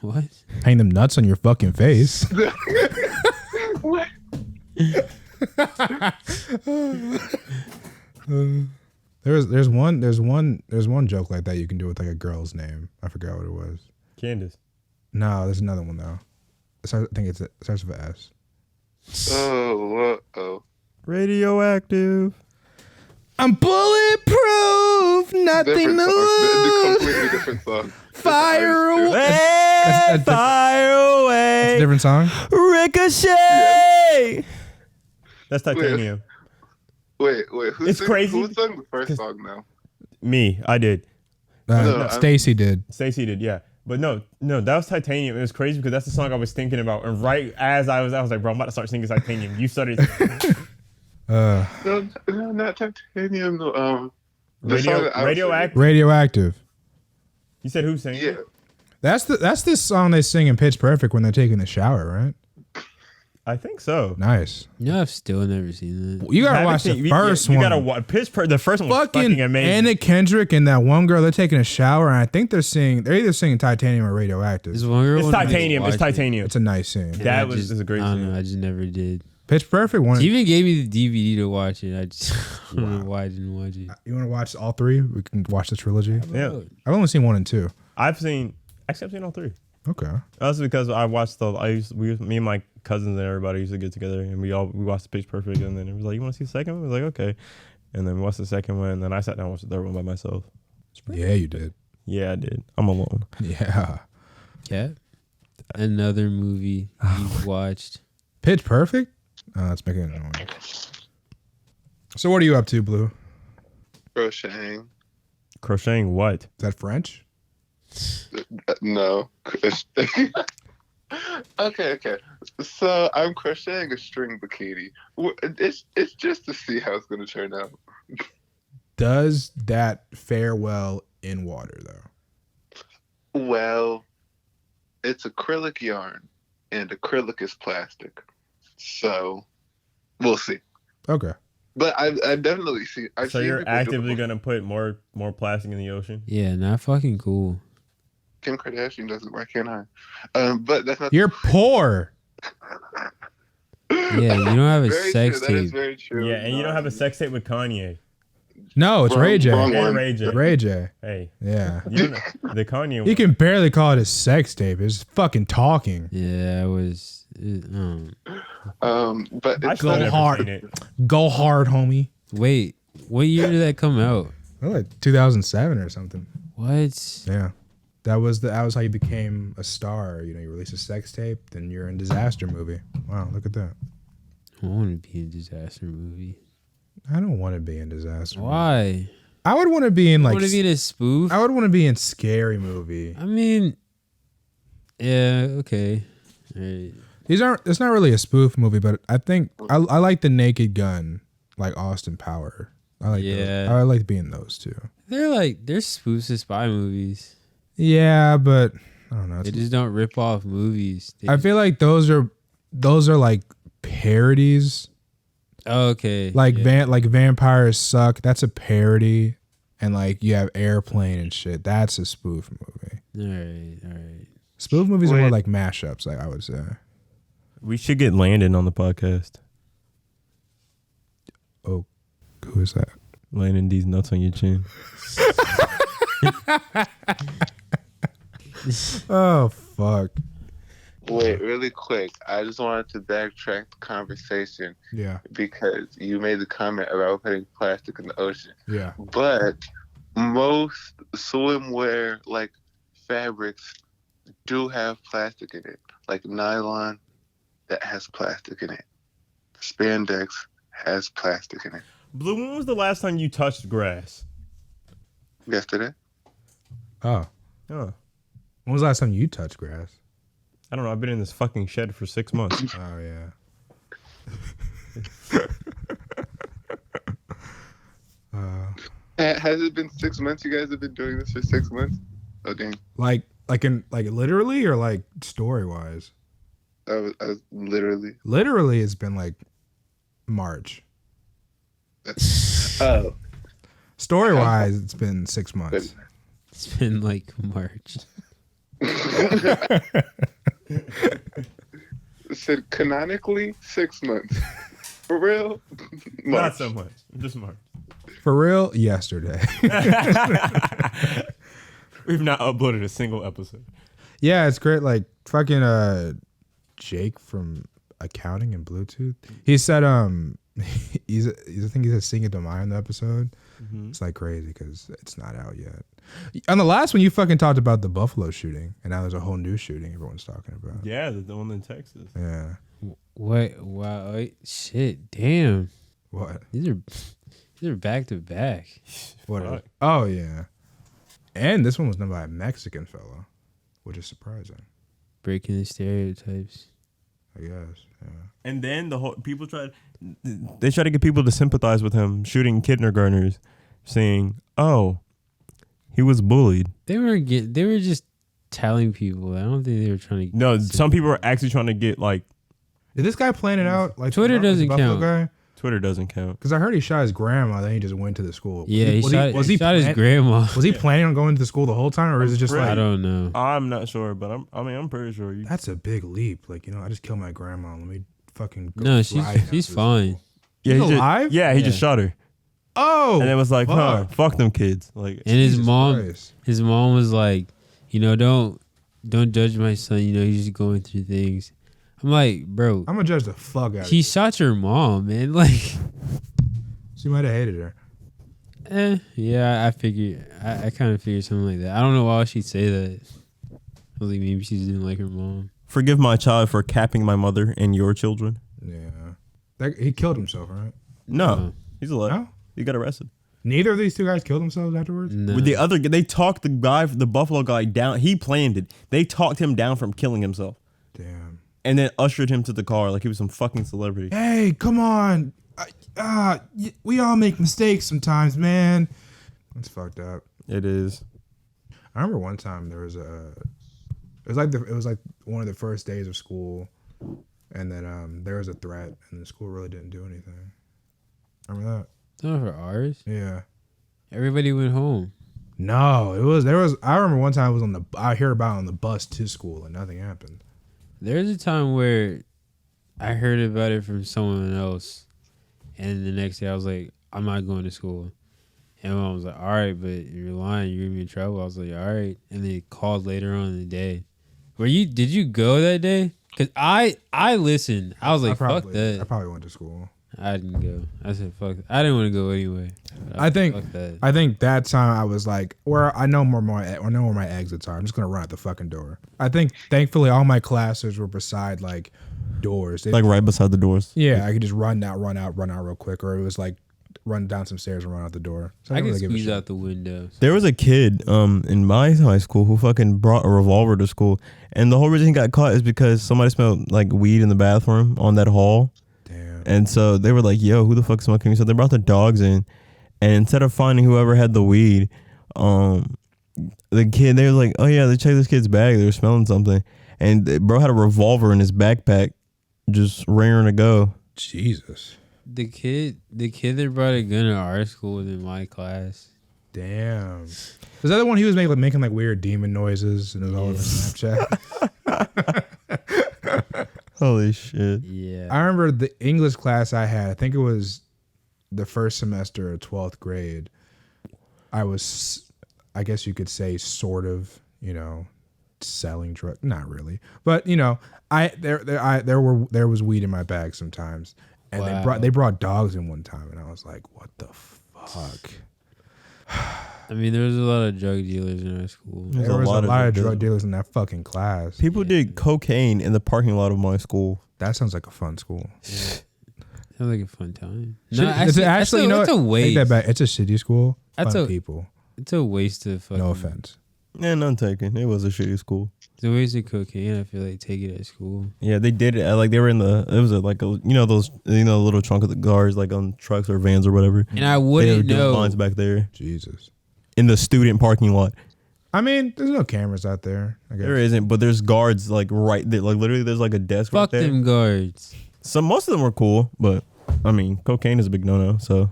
What? Hang them nuts on your fucking face. What? There's one joke like that you can do with like a girl's name. I forgot what it was. Candace. No, there's another one though. I think it starts with an S. Oh. Radioactive. I'm bulletproof. Nothing to lose. Completely different song. Fire away. Fire away. It's a different song. Ricochet. That's Titanium. Wait. It's crazy. Who sang the first song now? Me. I did. Stacy did. Stacy did, yeah. But no, that was Titanium. It was crazy because that's the song I was thinking about. And right as I was like, bro, I'm about to start singing Titanium. You started No, not Titanium. No, Radioactive. Radioactive. You said who sang it? That's this song they sing in Pitch Perfect when they're taking a shower, right? I think so. Nice. No, I've still never seen that. You gotta watch the first one. You gotta watch the first one. Was fucking amazing. Anna Kendrick and that one girl, they're taking a shower, and I think they're either singing Titanium or Radioactive. This one girl It's Titanium. It's Titanium. It's a nice scene. That was a great scene. I don't know. I just never did. Pitch Perfect one. She even gave me the DVD to watch it. I just I don't know why I didn't watch it. You want to watch all three? We can watch the trilogy. Yeah. I've only seen 1 and 2. I've seen all 3. Okay. That's because I watched me and my cousins and everybody used to get together and we watched Pitch Perfect and then it was like, you want to see the second one? I was like, okay. And then we watched the second one and then I sat down and watched the third one by myself. Yeah, you did. Yeah, I did. I'm alone. Yeah. Cat? Another movie you've watched. Pitch Perfect? It's making it annoying. So what are you up to, Blue? Crocheting. Crocheting what? Is that French? No. Okay. So I'm crocheting a string bikini. It's just to see how it's going to turn out. Does that fare well in water, though? Well, it's acrylic yarn, and acrylic is plastic. So we'll see. Okay. But I definitely see. So you're actively going to put more plastic in the ocean? Yeah, not fucking cool. Kim Kardashian does it. Why can't I? But that's not. You're poor. Yeah, you don't have a very sex true. That is tape. very true. Yeah, and you don't have a sex tape with Kanye. No, it's Ray J. Wrong And one. Ray J. Ray J. Hey, Yeah. you know, the Kanye one. You can barely call it a sex tape. It's fucking talking. Yeah, it was. But I it's still Go never hard. seen it. Go hard, homie. Wait, what year did that come out? Oh, like 2007 or something. What? Yeah. That was how you became a star. You know, you release a sex tape, then you're in disaster movie. Wow, look at that. I want to be in a disaster movie. I don't want to be in disaster. Why? I would want to be in I like. want to be in a spoof. I would want to be in scary movie. I mean, yeah, okay. All right. It's not really a spoof movie, but I think I like the Naked Gun, like Austin Power. I like Yeah. those. I like being those two. They're spoofs of spy movies. Yeah, but I don't know. They just don't rip off movies. I feel like those are like parodies. Oh, okay. Like yeah. like Vampires Suck. That's a parody, and like you have Airplane and shit. That's a spoof movie. All right. Spoof movies are more like mashups. Like I would say. We should get Landon on the podcast. Oh, who is that? Landon, these nuts on your chin. Oh fuck. Wait, really quick. I just wanted to backtrack the conversation Yeah. because you made the comment about putting plastic in the ocean. Yeah. But most swimwear like fabrics do have plastic in it. Like nylon that has plastic in it. Spandex has plastic in it. Blue, when was the last time you touched grass? Yesterday? Oh. Oh, When was the last time you touched grass? I don't know. I've been in this fucking shed for 6 months. Oh yeah. Has it been 6 months? You guys have been doing this for 6 months? Oh, dang. Like literally or like story wise? I was literally. Literally, it's been like March. Oh. Story wise, it's been 6 months. It's been like March. Said canonically 6 months. For real? Not so much. Just March. For real, yesterday. We've not uploaded a single episode. Yeah, it's great. Like fucking Jake from accounting and Bluetooth. He said I think he said Sing It to Mine in the episode. Mm-hmm. It's like crazy because it's not out yet. On the last one, you fucking talked about the Buffalo shooting, and now there's a whole new shooting everyone's talking about. Yeah, the one in Texas. Yeah. What? Wow. Wait, shit. Damn. What? These are back to back. What? Fuck. Oh yeah. And this one was done by a Mexican fellow, which is surprising. Breaking the stereotypes. I guess. Yeah. And then the whole people try to get people to sympathize with him shooting kindergartners, saying, "Oh, he was bullied." They were just telling people. I don't think they were trying to. No, some people are actually trying to get like Did this guy plan it out? Like Twitter the doesn't Buffalo count. Guy? Twitter doesn't count. Because I heard he shot his grandma, then he just went to the school. Yeah, he shot his plan- grandma. Was he planning on going to the school the whole time, or is it just pretty- like I don't know. I'm not sure, but I'm pretty sure you. that's a big leap? Like, I just killed my grandma. Let me fucking go No, fly now she's to fine. school. Yeah, He's he just- alive? Yeah, he Yeah. just shot her, Oh, and it was like, fuck them kids. Like, And his Jesus mom Christ. was like, don't judge my son. He's just going through things. I'm like, bro, I'm gonna judge the fuck out of he you. shot your mom, man. Like, She might have hated her. yeah, I kind of figured something like that. I don't know why she'd say that. I was like, maybe she didn't like her mom. forgive my child for capping my mother and your children. Yeah. He killed himself, right? No, he's alive. No? He got arrested. Neither of these two guys killed themselves afterwards? No. With the other, they talked the Buffalo guy down. He planned it. They talked him down from killing himself, Damn. and then ushered him to the car like he was some fucking celebrity. Hey, come on. We all make mistakes sometimes, man. That's fucked up. It is. I remember one time there was it was like one of the first days of school, and then there was a threat, and the school really didn't do anything. Remember that? Not for ours. Yeah. Everybody went home. No, I remember one time I heard about it on the bus to school, and nothing happened. There's a time where I heard about it from someone else, and the next day I was like, I'm not going to school. And my mom was like, all right, but you're lying. You're going to be in trouble. I was like, all right. And they called later on in the day. Did you go that day? Because I listened. I was like, fuck that. I probably went to school. I didn't go. I said, fuck. I didn't want to go anyway. I think fuck that. I think that time I was like, I know where my exits are. I'm just gonna run out the fucking door. I think thankfully all my classes were beside like doors. Like right beside the doors. Yeah, I could just run out real quick, or it was like run down some stairs and run out the door. So I could really squeeze out the window. There was a kid in my high school who fucking brought a revolver to school, and the whole reason he got caught is because somebody smelled like weed in the bathroom on that hall. Damn. And so they were like, "Yo, who the fuck's smoking?" So they brought the dogs in, and instead of finding whoever had the weed, the kid, they were like, "Oh yeah, they checked this kid's bag. They were smelling something," and bro had a revolver in his backpack, just raring to go. Jesus. The kid that brought a gun to our school was in my class. Damn. Was that the one he was making like weird demon noises and it was all over Snapchat? Holy shit. Yeah. I remember the English class I had, I think it was the first semester of 12th grade. I was, I guess you could say, sort of, selling drugs. Not really. But, there was weed in my bag sometimes. And wow. they brought dogs in one time, and I was like, "What the fuck?" I mean, there was a lot of drug dealers in our school. There was a lot of drug dealers in that fucking class. People did cocaine in the parking lot of my school. That sounds like a fun school. Yeah. Sounds like a fun time. No, it's a waste. Take that back. It's a shitty school. People. It's a waste of fucking. No offense. Yeah, none taken. It was a shitty school. It's a waste of cocaine. I feel like take it at school. Yeah, they did it. Like they were in the. It was those little trunk of the cars like on trucks or vans or whatever. And I wouldn't know lines back there. Jesus. In the student parking lot. I mean, there's no cameras out there. I guess. There isn't, but there's guards like right there. Like literally, there's like a desk. Fuck right there. them guards. Most of them were cool, but I mean, cocaine is a big no-no. So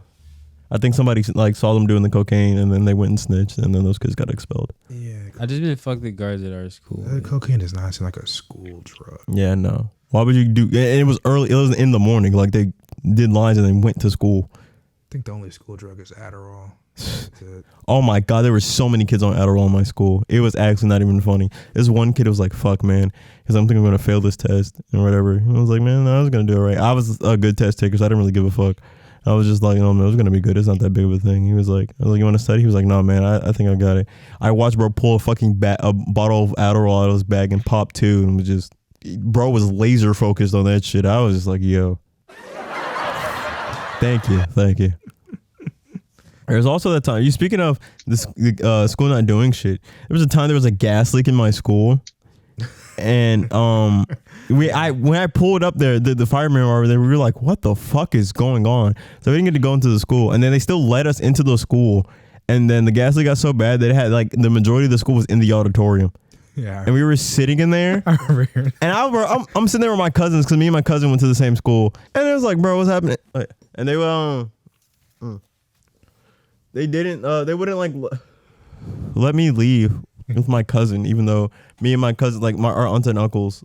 I think somebody like saw them doing the cocaine, and then they went and snitched, and then those kids got expelled. Yeah, I just didn't fuck the guards at our school. Cocaine does not seem like a school drug. Yeah, no. Why would you do? And it was early. It was in the morning. Like they did lines and then went to school. I think the only school drug is Adderall. Oh my god, there were so many kids on Adderall in my school. It was actually not even funny. This one kid was like, "Fuck, man," because I'm thinking I'm gonna fail this test and whatever. And I was like, "Man, no, I was gonna do it right." I was a good test taker, so I didn't really give a fuck. I was just like, "No, man, it was gonna be good. It's not that big of a thing." He was like, "I was like, you want to study?" He was like, "No, man, I think I got it." I watched bro pull a fucking a bottle of Adderall out of his bag and pop two, and was just, bro was laser focused on that shit. I was just like, "Yo, thank you." There's also that time. You speaking of this school not doing shit. There was a time there was a gas leak in my school, and when I pulled up there, the firemen were over there. We were like, "What the fuck is going on?" So we didn't get to go into the school, and then they still let us into the school. And then the gas leak got so bad that it had like the majority of the school was in the auditorium. Yeah, and we were sitting in there. I remember hearing that. And I'm sitting there with my cousins because me and my cousin went to the same school, and it was like, "Bro, what's happening?" And they were They didn't. They wouldn't like let me leave with my cousin, even though me and my cousin, like our aunts and uncles,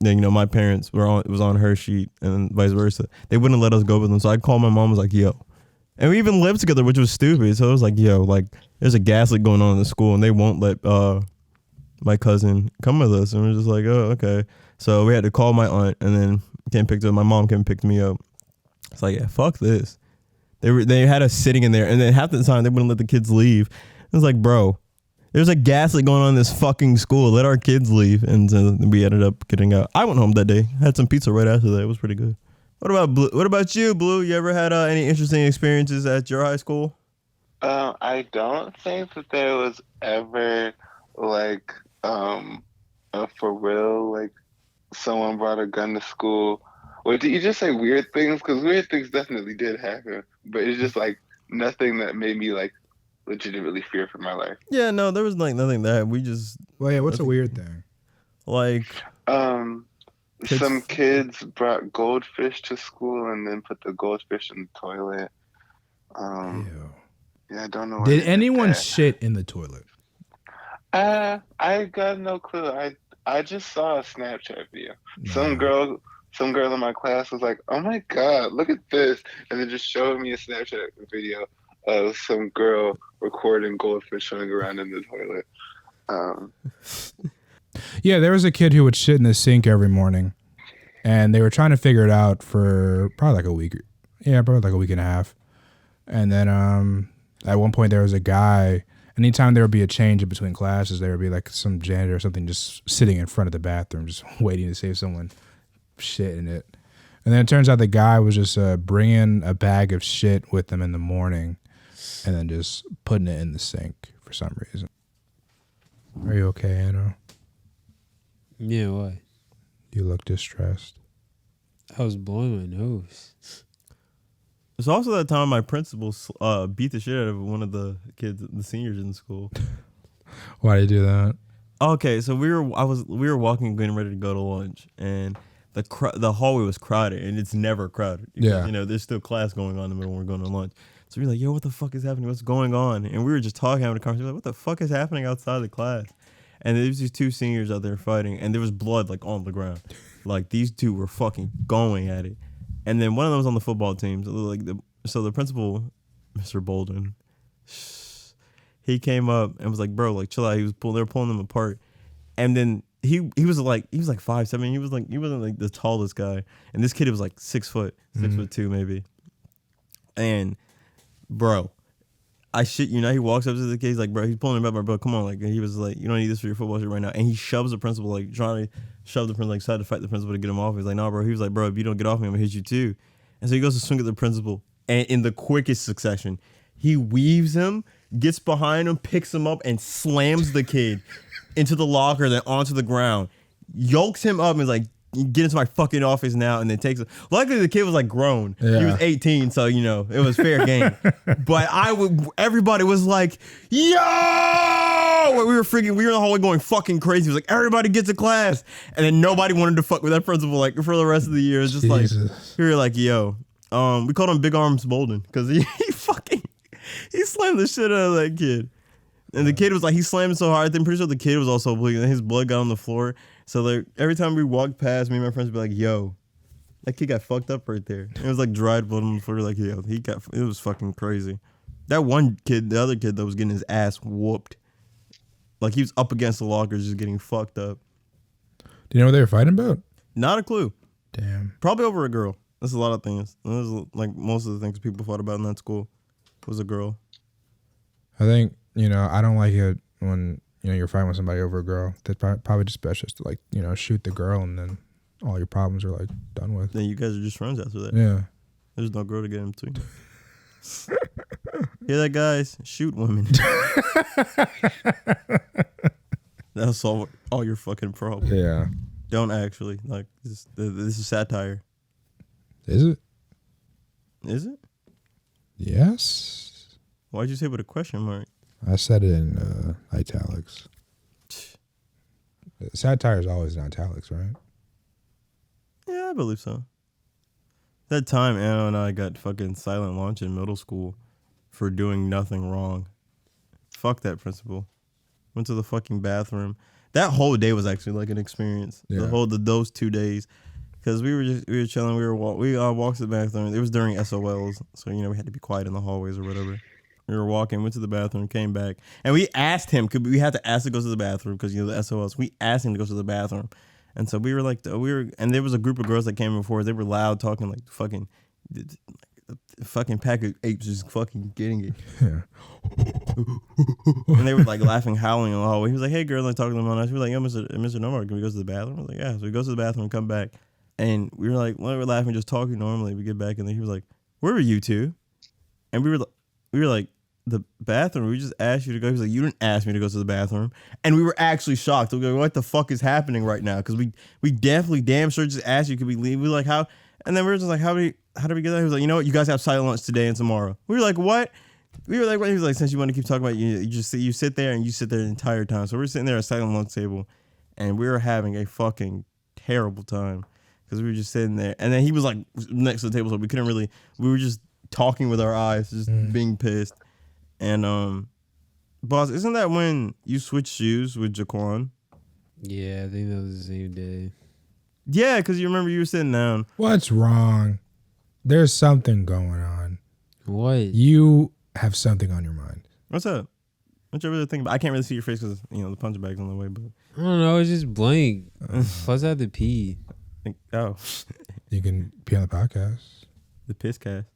then my parents were on. It was on her sheet, and vice versa. They wouldn't let us go with them. So I called my mom. Was like, "Yo," and we even lived together, which was stupid. So it was like, "Yo, like there's a gas leak going on in the school, and they won't let my cousin come with us." And we're just like, "Oh, okay." So we had to call my aunt, and then came picked up. My mom came and picked me up. It's like, yeah, fuck this. They had us sitting in there, and then half the time they wouldn't let the kids leave. It was like, bro, there's a gas leak going on in this fucking school. Let our kids leave. And so we ended up getting out. I went home that day. Had some pizza right after that. It was pretty good. What about Blue? What about you, Blue? You ever had any interesting experiences at your high school? I don't think that there was ever like for real like someone brought a gun to school. Or did you just say weird things? Because weird things definitely did happen, but it's just like nothing that made me like legitimately fear for my life. Yeah, no, there was like nothing that we just. Well, yeah, what's a weird thing? Like, some kids brought goldfish to school and then put the goldfish in the toilet. Ew. Yeah, I don't know. Did anyone shit in the toilet? I got no clue. I just saw a Snapchat video. No. Some girl in my class was like, "Oh my god, look at this," and then just showed me a Snapchat video of some girl recording goldfish swimming around in the toilet. Yeah, there was a kid who would shit in the sink every morning, and they were trying to figure it out for probably like a week. Yeah, probably like a week and a half. And then at one point there was a guy. Anytime there would be a change in between classes, there would be like some janitor or something just sitting in front of the bathroom, just waiting to see if someone shit in it. And then it turns out the guy was just bringing a bag of shit with him in the morning and then just putting it in the sink for some reason. Are you okay, Anno? Yeah, why? You look distressed. I was blowing my nose. It's also that time my principal beat the shit out of one of the kids, the seniors in school. Why did you do that? Okay, so we were walking, getting ready to go to lunch, and the hallway was crowded, and it's never crowded. Yeah, you know, there's still class going on in the middle when we're going to lunch. So we're like, yo, what the fuck is happening? What's going on? And we were just talking, having a conversation. Like, what the fuck is happening outside the class? And there was these two seniors out there fighting, and there was blood like on the ground. Like these two were fucking going at it. And then one of them was on the football team. So the principal, Mr. Bolden, he came up and was like, "Bro, like chill out." They were pulling them apart. And then he was like 5'7". He wasn't like the tallest guy. And this kid was like 6 foot, 6'2" maybe. And bro, I shit you not, he walks up to the kid, he's like, bro, he's pulling him up, bro, come on, like, and he was like, you don't need this for your football shit right now, and he shoves the principal, like, trying to shove the principal, like, tried to fight the principal to get him off. He's like, nah, bro, he was like, bro, if you don't get off me, I'm gonna hit you too. And so he goes to swing at the principal, and in the quickest succession, he weaves him, gets behind him, picks him up, and slams the kid into the locker, then onto the ground, yokes him up, and is like, get into my fucking office now, and then takes it. Luckily, the kid was like grown. Yeah. He was 18, so you know it was fair game. But everybody was like, "Yo!" We were in the hallway going fucking crazy. It was like everybody gets to class, and then nobody wanted to fuck with that principal like for the rest of the year. It's just Jesus. Like we were like, "Yo," we called him Big Arms Bolden because he slammed the shit out of that kid. And the kid was like, he slammed so hard. I'm pretty sure the kid was also bleeding. His blood got on the floor. So like every time we walked past, me and my friends would be like, yo, that kid got fucked up right there. And it was like dried blood on the floor. Like, yo, it was fucking crazy. That one kid, the other kid that was getting his ass whooped. Like he was up against the lockers just getting fucked up. Do you know what they were fighting about? Not a clue. Damn. Probably over a girl. That's a lot of things. That was like most of the things people fought about in that school was a girl. I think, I don't like it when, you're fighting with somebody over a girl. That's probably just best just to like, shoot the girl and then all your problems are like done with. Then you guys are just friends after that. Yeah. There's no girl to get in between. Hear that, guys? Shoot women. That'll solve all your fucking problems. Yeah. Don't actually. Like, this is satire. Is it? Is it? Yes. Why'd you say with a question mark? I said it in italics. Satire is always in italics, right? Yeah, I believe so. That time, Anna and I got fucking silent lunch in middle school for doing nothing wrong. Fuck that principal. Went to the fucking bathroom. That whole day was actually like an experience. Yeah. Those 2 days, because we were chilling. We walked to the bathroom. It was during SOLs, so we had to be quiet in the hallways or whatever. We were walking, went to the bathroom, came back, and we asked him. We had to ask to go to the bathroom because the SOLs. We asked him to go to the bathroom, and so we were like, and there was a group of girls that came before. They were loud, talking like fucking, fucking pack of apes, just fucking getting it. Yeah. And they were like laughing, howling in the hallway. He was like, "Hey, girls," like talking to them on us. We were like, "Yo, Mr. Nomar, can we go to the bathroom?" I was like, "Yeah." So we go to the bathroom, come back, and we were like, we were laughing, just talking normally. We get back, and then he was like, "Where were you two?" And we were like, the bathroom. We just asked you to go. He was like, "You didn't ask me to go to the bathroom." And we were actually shocked. We were like, what the fuck is happening right now? Because we definitely damn sure just asked you, could we leave? We were like, how? And then we were just like, how did we get that? He was like, "You know what? You guys have silent lunch today and tomorrow." We were like, what? We were like, what? He was like, since you want to keep talking about you sit there the entire time. So we're sitting there at a silent lunch table, and we were having a fucking terrible time because we were just sitting there. And then he was like next to the table, so we were just talking with our eyes, just being pissed. And boss, isn't that when you switched shoes with Jaquan? Yeah, I think that was the same day. Yeah, because you remember you were sitting down. What's wrong? There's something going on. What? You have something on your mind. What's up? What you really think about? I can't really see your face because the punch bag's on the way. But I don't know. It's just blank. Plus, I have to pee. You can be on the podcast. The piss cast.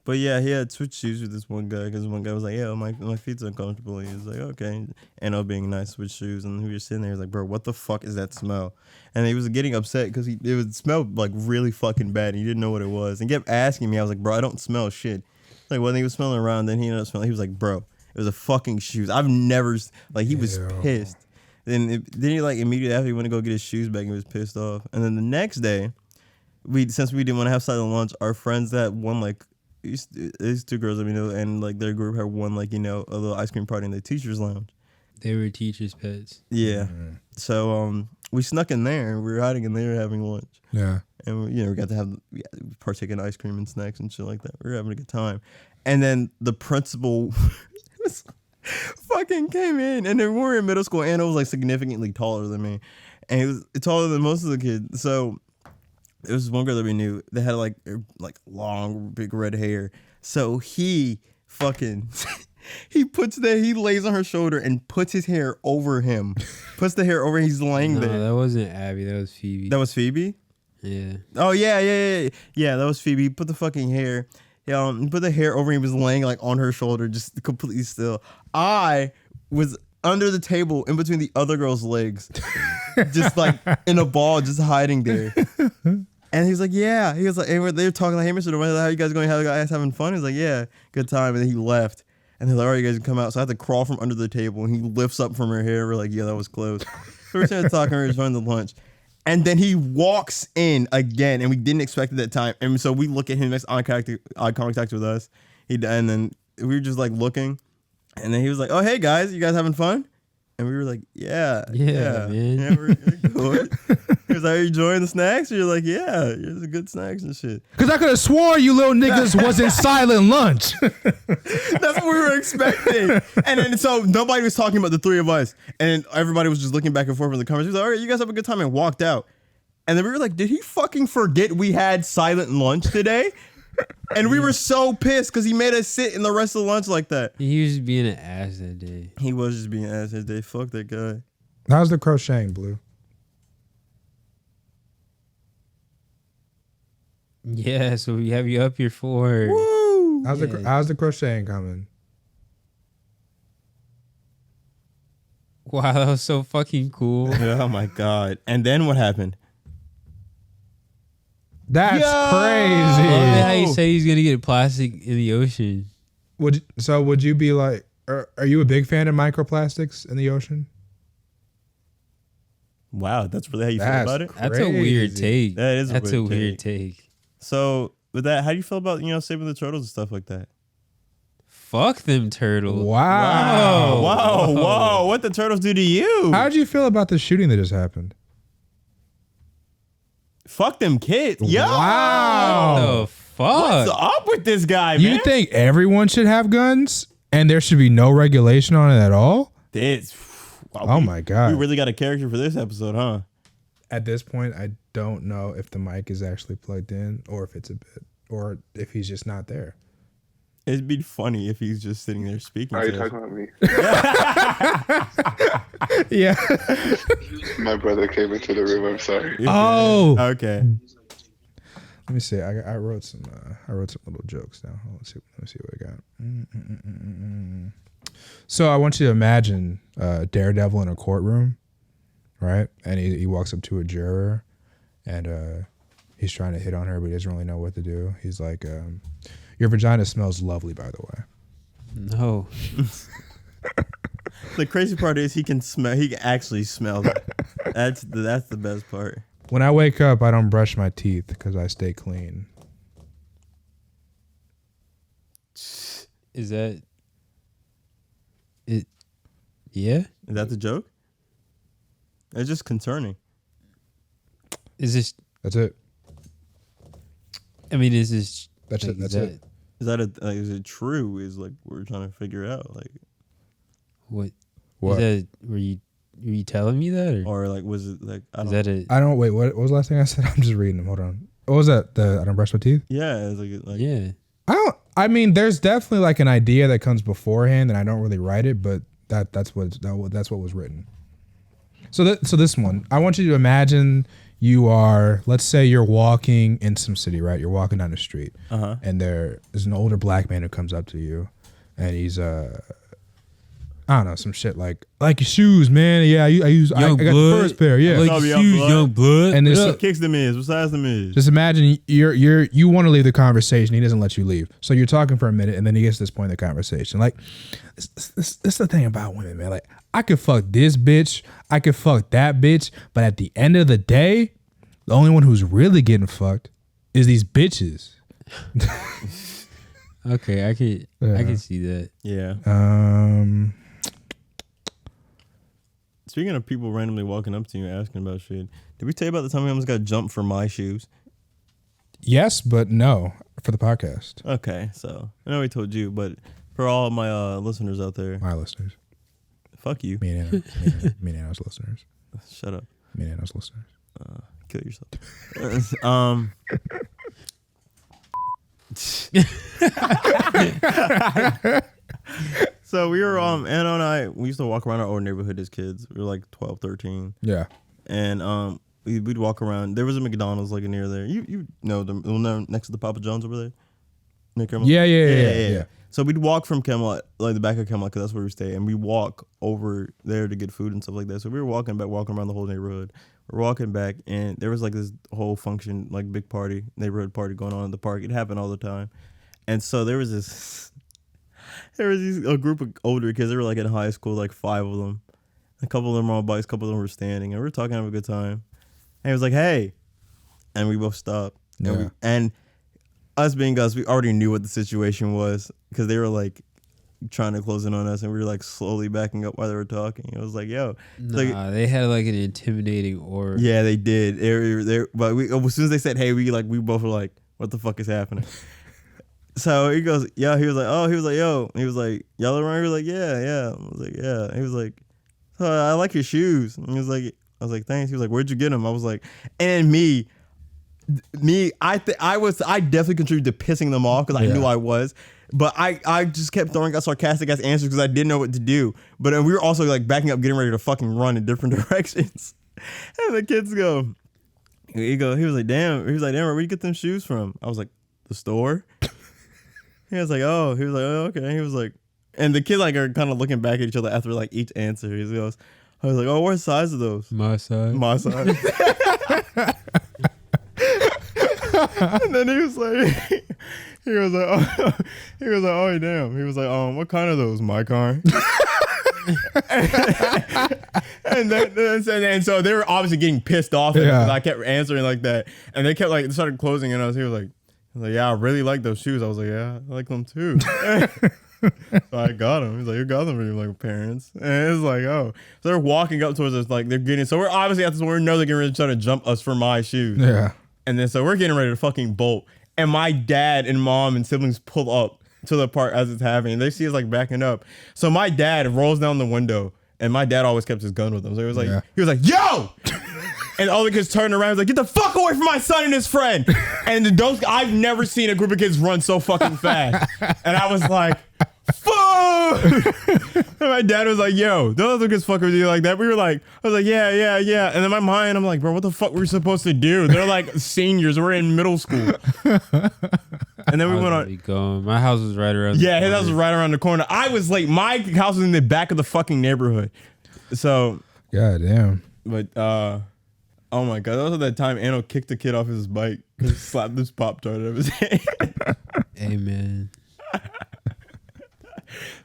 But yeah, he had switched shoes with this one guy because one guy was like, "Yeah, my feet's uncomfortable." He was like, "Okay," and all being nice, switch shoes, and we were sitting there, he was like, "Bro, what the fuck is that smell?" And he was getting upset because it would smell like really fucking bad. And he didn't know what it was, and he kept asking me. I was like, "Bro, I don't smell shit." Like when he was smelling around, then he ended up smelling. He was like, "Bro, it was a fucking shoes." I've never he was pissed. Then he like immediately after he went to go get his shoes back, he was pissed off. And then the next day, since we didn't want to have silent lunch, our friends that won like. These two girls, and like their group had won like a little ice cream party in the teachers' lounge. They were teachers' pets. Yeah. Mm-hmm. So we snuck in there and we were hiding in there having lunch. Yeah. And we got to partake in ice cream and snacks and shit like that. We were having a good time. And then the principal fucking came in, and then we were in middle school. Anna was like significantly taller than me, and he was taller than most of the kids. So. It was one girl that we knew that had like long, big red hair. So he fucking, he lays on her shoulder and puts his hair over him. Puts the hair over, he's laying there. No, that wasn't Abby. That was Phoebe. That was Phoebe? Yeah. Oh, yeah. Yeah, that was Phoebe. He put the fucking hair. He put the hair over, he was laying like on her shoulder, just completely still. I was under the table in between the other girl's legs. Just like in a ball, just hiding there. And he's like, yeah. He was like, they were talking like, hey, Mr. Durant, how you guys going? How you guys having fun? He's like, yeah, good time. And then he left. And they're like, all right, you guys can come out. So I had to crawl from under the table, and he lifts up from her hair. We're like, yeah, that was close. So we're starting talking, we were running the lunch. And then he walks in again, and we didn't expect it at that time. And so we look at him, makes eye contact with us. And then we were just like looking. And then he was like, oh, hey, guys, you guys having fun? And we were like, yeah, man. Yeah, we're good. He was like, are you enjoying the snacks? And you're like, yeah, here's the good snacks and shit. Because I could have swore you little niggas wasn't silent lunch. That's what we were expecting. And then so nobody was talking about the three of us. And everybody was just looking back and forth in the comments. He was like, all right, you guys have a good time, and walked out. And then we were like, did he fucking forget we had silent lunch today? And we were so pissed because he made us sit in the rest of the lunch like that. He was just being an ass that day. He was just being an ass that day. Fuck that guy. How's the crocheting, Blue? Yeah, so we have you up here for. Woo! How's the crocheting coming? Wow, that was so fucking cool. Oh my god. And then what happened? That's crazy. I love how you say he's gonna get plastic in the ocean. Would you be like, are you a big fan of microplastics in the ocean? Wow, that's really how you feel about it? That's a weird take. That is a weird take. So with that, how do you feel about saving the turtles and stuff like that? Fuck them turtles. Wow. Whoa. What the turtles do to you? How'd you feel about the shooting that just happened? Fuck them kids. Yo. Wow. What the fuck? What's up with this guy, man? You think everyone should have guns and there should be no regulation on it at all? Wow, my God. We really got a character for this episode, huh? At this point, I don't know if the mic is actually plugged in or if it's a bit, or if he's just not there. It'd be funny if he's just sitting there speaking. Are you talking about me? Yeah. My brother came into the room. I'm sorry. Oh. Okay. Let me see. I wrote some little jokes down. Let me see what I got. So I want you to imagine Daredevil in a courtroom, right? And he walks up to a juror, and he's trying to hit on her, but he doesn't really know what to do. He's like, "Your vagina smells lovely, by the way." No. The crazy part is he can actually smell it. That's the best part. When I wake up, I don't brush my teeth because I stay clean. Is that it? Yeah. Is that the joke? It's just concerning. Is this? That's it. I mean, is this? That's like, it. That's it. Is that is it true? Is like we're trying to figure out like what? What? Is that, were you telling me that or like was it like I is don't that it? I don't wait. What was the last thing I said? I'm just reading them. Hold on. What was that? I don't brush my teeth. Yeah, it's like Yeah. I mean, there's definitely like an idea that comes beforehand, and I don't really write it, but that's what was written. So this one, I want you to imagine you are, let's say you're walking in some city, right? You're walking down the street, and there's an older black man who comes up to you, and he's I don't know, some shit like your shoes, man. Yeah, I got the first pair. Yeah, like your shoes, young blood. And this what kicks them is, what size them is. Just imagine you want to leave the conversation. He doesn't let you leave, so you're talking for a minute, and then he gets to this point in the conversation. Like, this the thing about women, man. Like, I could fuck this bitch, I could fuck that bitch, but at the end of the day, the only one who's really getting fucked is these bitches. Okay, I can see that. Yeah. Speaking of people randomly walking up to you and asking about shit, did we tell you about the time we almost got jumped for my shoes? Yes, but no for the podcast. Okay, so I know we told you, but for all my listeners out there, My listeners, fuck you. me and Anna's listeners, Shut up. me and Anna's listeners. Kill yourself. So we were Anna and I, we used to walk around our old neighborhood as kids. We were like 12, 13. Yeah. And we'd walk around. There was a McDonald's like near there. You know the one next to the Papa John's over there? Yeah. So we'd walk from Camelot, like the back of Camelot, because that's where we stay, and we walk over there to get food and stuff like that. So we were walking around the whole neighborhood. We're walking back, and there was like this whole function, like big party, neighborhood party going on in the park. It happened all the time. And so there was a group of older kids. They were like in high school, like 5 of them. A couple of them were on bikes, a couple of them were standing, and we were talking, having a good time. And he was like, "Hey," and we both stopped. Yeah. And us being us, we already knew what the situation was because they were like trying to close in on us, and we were like slowly backing up while they were talking. It was like, "Yo," Nah, they had like an intimidating aura. Yeah, they did. But as soon as they said, "Hey," we both were like, "What the fuck is happening?" So he goes, "Yeah." He was like, "Oh," he was like, "Yo," he was like, "Y'all around?" We were like, "Yeah." I was like, "Yeah." He was like, "Oh, I like your shoes." And he was like, I was like, "Thanks." He was like, "Where'd you get them?" I was like, and I definitely contributed to pissing them off because I knew I was, but I just kept throwing out sarcastic ass answers because I didn't know what to do. But we were also like backing up, getting ready to fucking run in different directions. And the kids go, he was like, damn, where'd you get them shoes from? I was like, the store. He was like, oh, okay. He was like, and the kids like are kind of looking back at each other after like each answer. He goes, I was like, oh, what size are those? My size. And then he was like, oh damn. He was like, what kind are those? My car. and so they were obviously getting pissed off because I kept answering like that, and they kept like started closing, and he was like, yeah, I really like those shoes. I was like, yeah, I like them too. So I got them. He's like, you got them from your like parents, and it's like, oh, so they're walking up towards us, like they're getting. So we're obviously at this point, we know they're getting ready to try to jump us for my shoes. Yeah. And then so we're getting ready to fucking bolt, and my dad and mom and siblings pull up to the part as it's happening. They see us like backing up. So my dad rolls down the window, and my dad always kept his gun with him. So he was like, yo! And all the kids turned around, was like, get the fuck away from my son and his friend. And I've never seen a group of kids run so fucking fast. And I was like, fuck! And my dad was like, yo, don't other kids fuck with you like that. I was like, yeah. And in my mind, I'm like, bro, what the fuck were we supposed to do? They're like seniors. We're in middle school. And then we went on. My house was right around. Yeah, his house was right around the corner. I was late. My house was in the back of the fucking neighborhood. So. God damn. But, oh my god, that was that time Anno kicked the kid off his bike because he slapped this Pop-Tart out of his hand. Amen.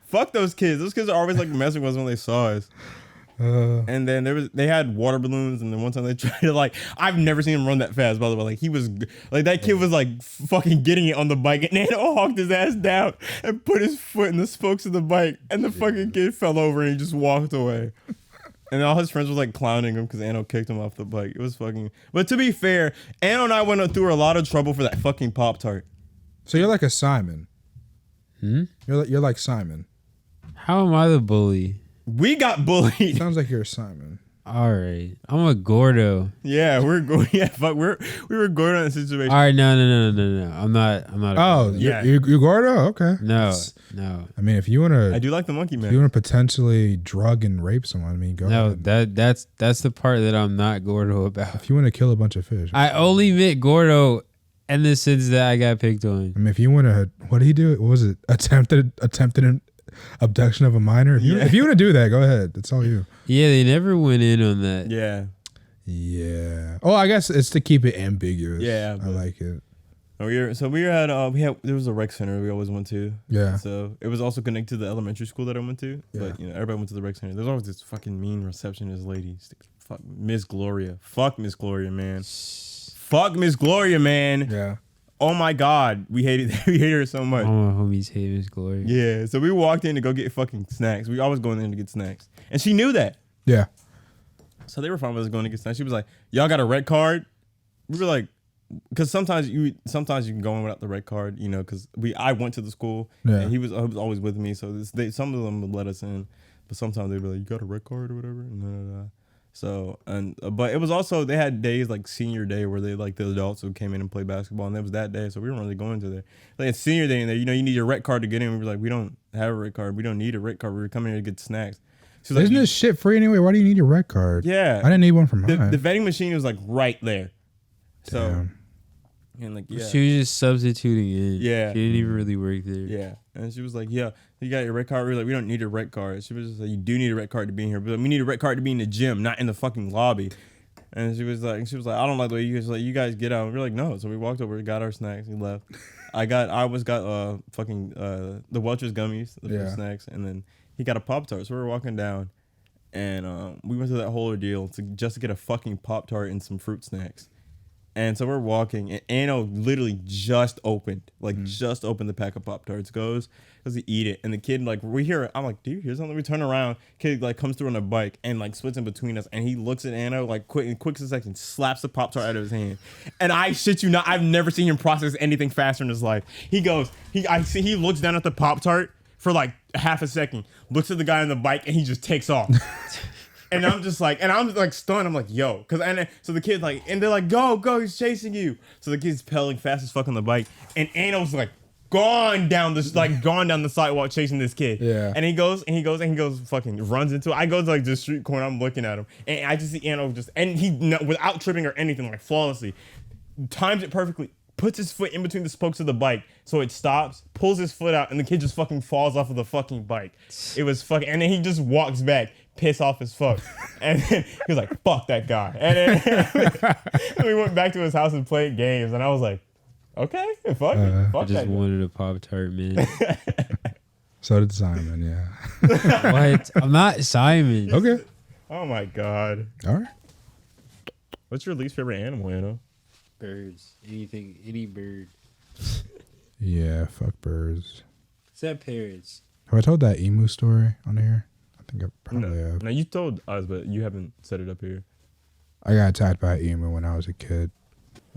Fuck those kids. Those kids are always like messing with us when they saw us. And then they had water balloons, and then one time they tried to like, I've never seen him run that fast, by the way. Like he was like, that kid was like fucking getting it on the bike, and Anno hawked his ass down and put his foot in the spokes of the bike, and the fucking kid fell over and he just walked away. And all his friends were like clowning him because Anno kicked him off the bike. It was fucking. But to be fair, Anno and I went through a lot of trouble for that fucking Pop-Tart. So you're like a Simon. You're like Simon. How am I the bully? We got bullied. Sounds like you're a Simon. All right, I'm a Gordo. Yeah, we're going. Yeah, fuck, we were going on a situation. All right, no. I'm not. A Oh, Gordo. yeah. you Gordo? Okay. No. I mean, if you want to, I do like the monkey man. if you want to potentially drug and rape someone, I mean, go ahead. That's the part that I'm not Gordo about. If you want to kill a bunch of fish, I only meant Gordo in the sense that I got picked on. I mean, if you want to, what did he do? What was it? Attempted abduction of a minor. If you want to do that, go ahead. It's all you. Yeah, they never went in on that. Yeah. Yeah. Oh, I guess it's to keep it ambiguous. Yeah, I like it. There was a rec center we always went to. Yeah. So it was also connected to the elementary school that I went to. Yeah. But everybody went to the rec center. There's always this fucking mean receptionist lady. Fuck Miss Gloria. Fuck Miss Gloria, man. Fuck Miss Gloria, man. Yeah. Oh my God, we hated her so much. All my homies hate Miss Glory. Yeah, so we walked in to go get fucking snacks. We always going in to get snacks, and she knew that. Yeah. So they were fine with us going to get snacks. She was like, "Y'all got a red card?" We were like, because sometimes you can go in without the red card, because I went to the school and he was always with me, so some of them would let us in, but sometimes they'd be like, "You got a red card or whatever?" And so but it was also, they had days like senior day where they like the adults who came in and played basketball, and that was that day, so we weren't really going to there. Like it's senior day in there, you need your red card to get in. We were like, we don't have a red card, we don't need a red card. We were coming here to get snacks. She was Isn't like, this shit free anyway? Why do you need your red card? Yeah, I didn't need one for mine. The vending machine was like right there. So Damn. and like yeah. She was just substituting in. Yeah. She didn't even really work there. Yeah. And she was like, "Yeah, you got your red card." We were like, "We don't need a red card." She was just like, "You do need a red card to be in here, but we need a red card to be in the gym, not in the fucking lobby." And she was like, "I don't like the way you guys get out." And we were like, "No." So we walked over, got our snacks, we left. I always got the Welch's gummies, the snacks, and then he got a Pop-Tart. So we were walking down, and we went through that whole ordeal just to get a fucking Pop-Tart and some fruit snacks. And so we're walking, and Anno literally just opened the pack of Pop-Tarts, goes to eat it. And the kid, we hear it. I'm like, "Do you hear something?" We turn around, kid, comes through on a bike and, splits in between us. And he looks at Anno, quick as a second, slaps the Pop-Tart out of his hand. And I shit you not, I've never seen him process anything faster in his life. He looks down at the Pop-Tart for, half a second, looks at the guy on the bike, and he just takes off. And I'm just stunned. I'm like, "Yo," so the kid and they're like, "Go, he's chasing you." So the kid's pedaling fast as fuck on the bike, and Ano's gone down the sidewalk chasing this kid. Yeah. And he goes, fucking runs into it. I go to the street corner. I'm looking at him, and I just see Ano and he without tripping or anything, flawlessly, times it perfectly. Puts his foot in between the spokes of the bike so it stops, pulls his foot out, and the kid just fucking falls off of the fucking bike. It was fucking, and then he just walks back, pissed off as fuck. And then he was like, "Fuck that guy." And then we went back to his house and played games, and I was like, "Okay, fuck it. Fuck I just that guy." wanted a Pop-Tart, man. So did Simon, yeah. What? I'm not Simon. Okay. Oh my God. All right. What's your least favorite animal, Anna? Birds. Anything. Any bird. Yeah, fuck birds. Except parrots. Have I told that emu story on here? I think I probably have. No, you told us, but you haven't set it up here. I got attacked by an emu when I was a kid.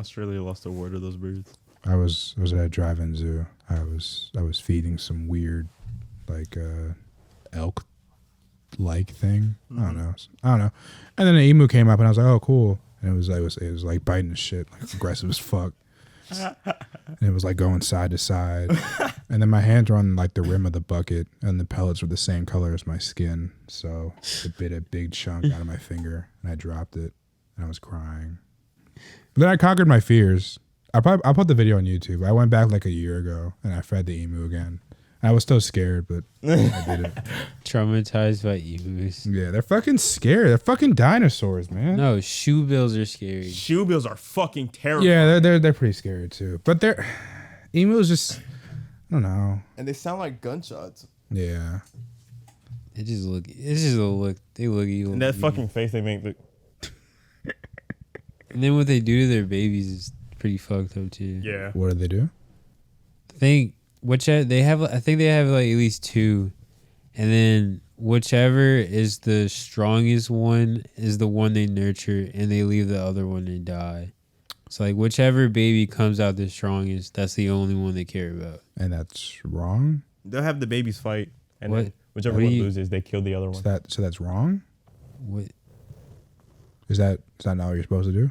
Australia lost a war to those birds. I was at a drive-in zoo. I was feeding some weird, elk like thing. I don't know. And then an emu came up, and I was like, "Oh, cool." And it was biting the shit, aggressive as fuck. And it was going side to side. And then my hands were on the rim of the bucket, and the pellets were the same color as my skin. So it bit a big chunk out of my finger, and I dropped it, and I was crying. But then I conquered my fears. I'll put the video on YouTube. I went back a year ago, and I fed the emu again. I was still scared, but I did it. Traumatized by emus. Yeah, they're fucking scary. They're fucking dinosaurs, man. No, shoebills are scary. Shoebills are fucking terrible. Yeah, they're pretty scary too. But emus just, I don't know. And they sound like gunshots. Yeah. They look evil. And that fucking face they make. And then what they do to their babies is pretty fucked up too. Yeah. What do they do? I think they have at least two, and then whichever is the strongest one is the one they nurture, and they leave the other one to die. So whichever baby comes out the strongest, that's the only one they care about. And that's wrong? They'll have the babies fight, and What? then whichever What one do you- loses, they kill the other one. So that's wrong? What? Is that not what you're supposed to do?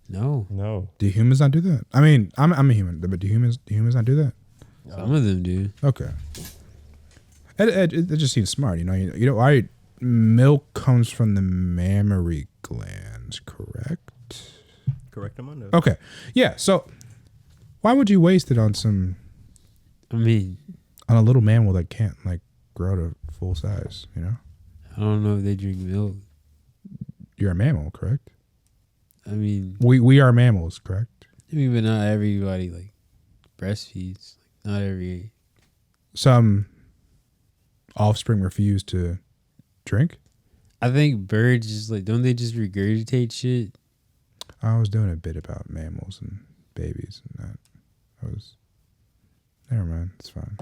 No. Do humans not do that? I mean, I'm a human, but do humans not do that? Some of them do. Okay. It just seems smart, you know. Why milk comes from the mammary glands, correct? Correct, Amanda. Okay. Yeah. So, why would you waste it on some? I mean, on a little mammal that can't like grow to full size, you know? I don't know if they drink milk. You're a mammal, correct? I mean, we are mammals, correct? I mean, but not everybody like breastfeeds. Like, not every. Some offspring refuse to drink. I think birds just like, don't they just regurgitate shit? I was doing a bit about mammals and babies and that. Never mind, it's fine.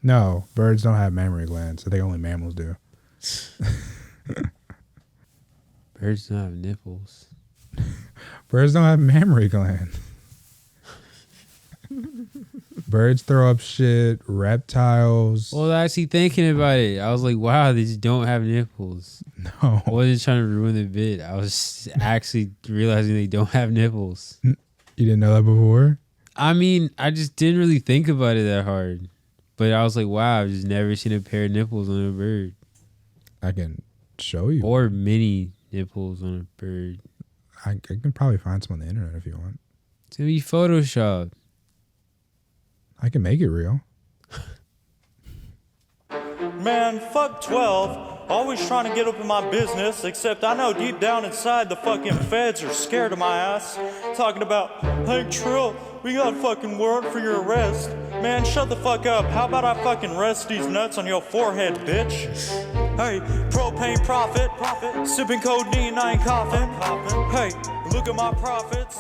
No, birds don't have mammary glands. I think only mammals do. Birds don't have nipples. Birds don't have mammary glands. Birds throw up shit. Reptiles. Well, actually thinking about it, I was like, wow, they just don't have nipples. No. I wasn't trying to ruin the bit. I was actually realizing they don't have nipples. You didn't know that before? I mean, I just didn't really think about it that hard. But I was like, wow, I've just never seen a pair of nipples on a bird. I can show you. Or mini nipples on a bird. I can probably find some on the internet if you want. It's going to be Photoshopped. I can make it real. Man, fuck 12. Always trying to get up in my business, except I know deep down inside the fucking feds are scared of my ass. Talking about, hey Trill, we got a fucking warrant for your arrest. Man, shut the fuck up. How about I fucking rest these nuts on your forehead, bitch? Hey, propane profit. Sipping codeine, I ain't coughing. Hey, look at my profits.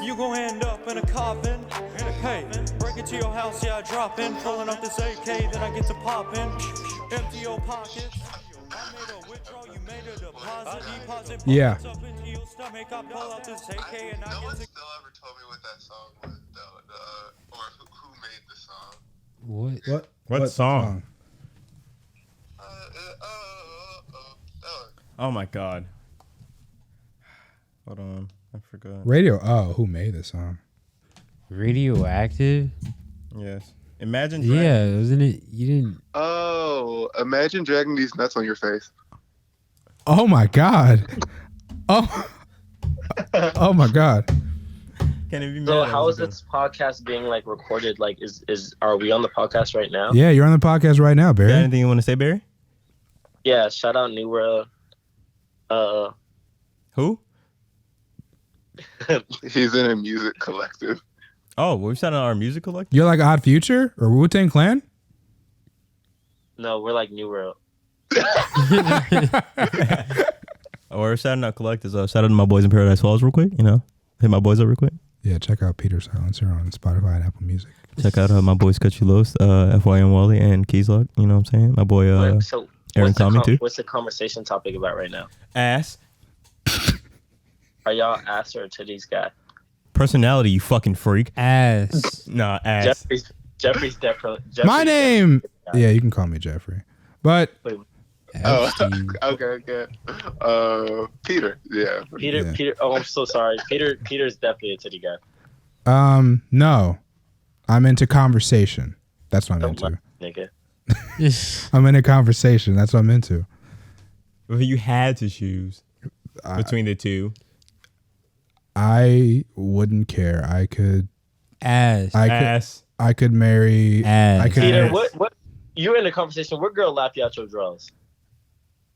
You gon' end up in a coffin. Hey, break into your house, yeah, I drop in. Pulling up this AK, then I get to poppin'. Empty your pockets. I made a withdrawal, you made a deposit. Yeah. Up into your stomach, I pull out this AK and I No get one to... still ever told me what that song was, though, or who made the song. What? What song? Oh my god. Hold on. I forgot. Who made this song? Radioactive? Yes. Imagine Dragon. Yeah, wasn't it? You didn't. Oh, imagine dragging these nuts on your face. Oh my god. Oh my god. Can it be So how is this podcast being like recorded? Like, are we on the podcast right now? Yeah, you're on the podcast right now, Barry. Got anything you want to say, Barry? Yeah, shout out New World. Who? He's in a music collective. Oh, we're shouting out our music collective? You're like Odd Future or Wu-Tang Clan? No, we're like New World. Or shouting out collectives. Shout out to my boys in Paradise Falls real quick. You know, hit my boys up real quick. Yeah, check out Peter Silencer on Spotify and Apple Music. Check out my boys Cut You Los, FYM Wally and Keyslock. You know what I'm saying? My boy So Aaron Tommy too. What's the conversation topic about right now? Ass. Are y'all ass or titties guy? Personality, you fucking freak. Ass. Nah, ass. Jeffrey's definitely. My name. Yeah, you can call me Jeffrey. But. Oh, okay. Peter. Yeah. Peter. Oh, I'm so sorry. Peter's definitely a titty guy. No. I'm into conversation. That's what I'm into. Nigga. I'm into conversation. That's what I'm into. If you had to choose between the two, I wouldn't care. I could. Ass. I could marry. Ass. I could. Peter, what? You're in a conversation. What girl laughed you out your drawers?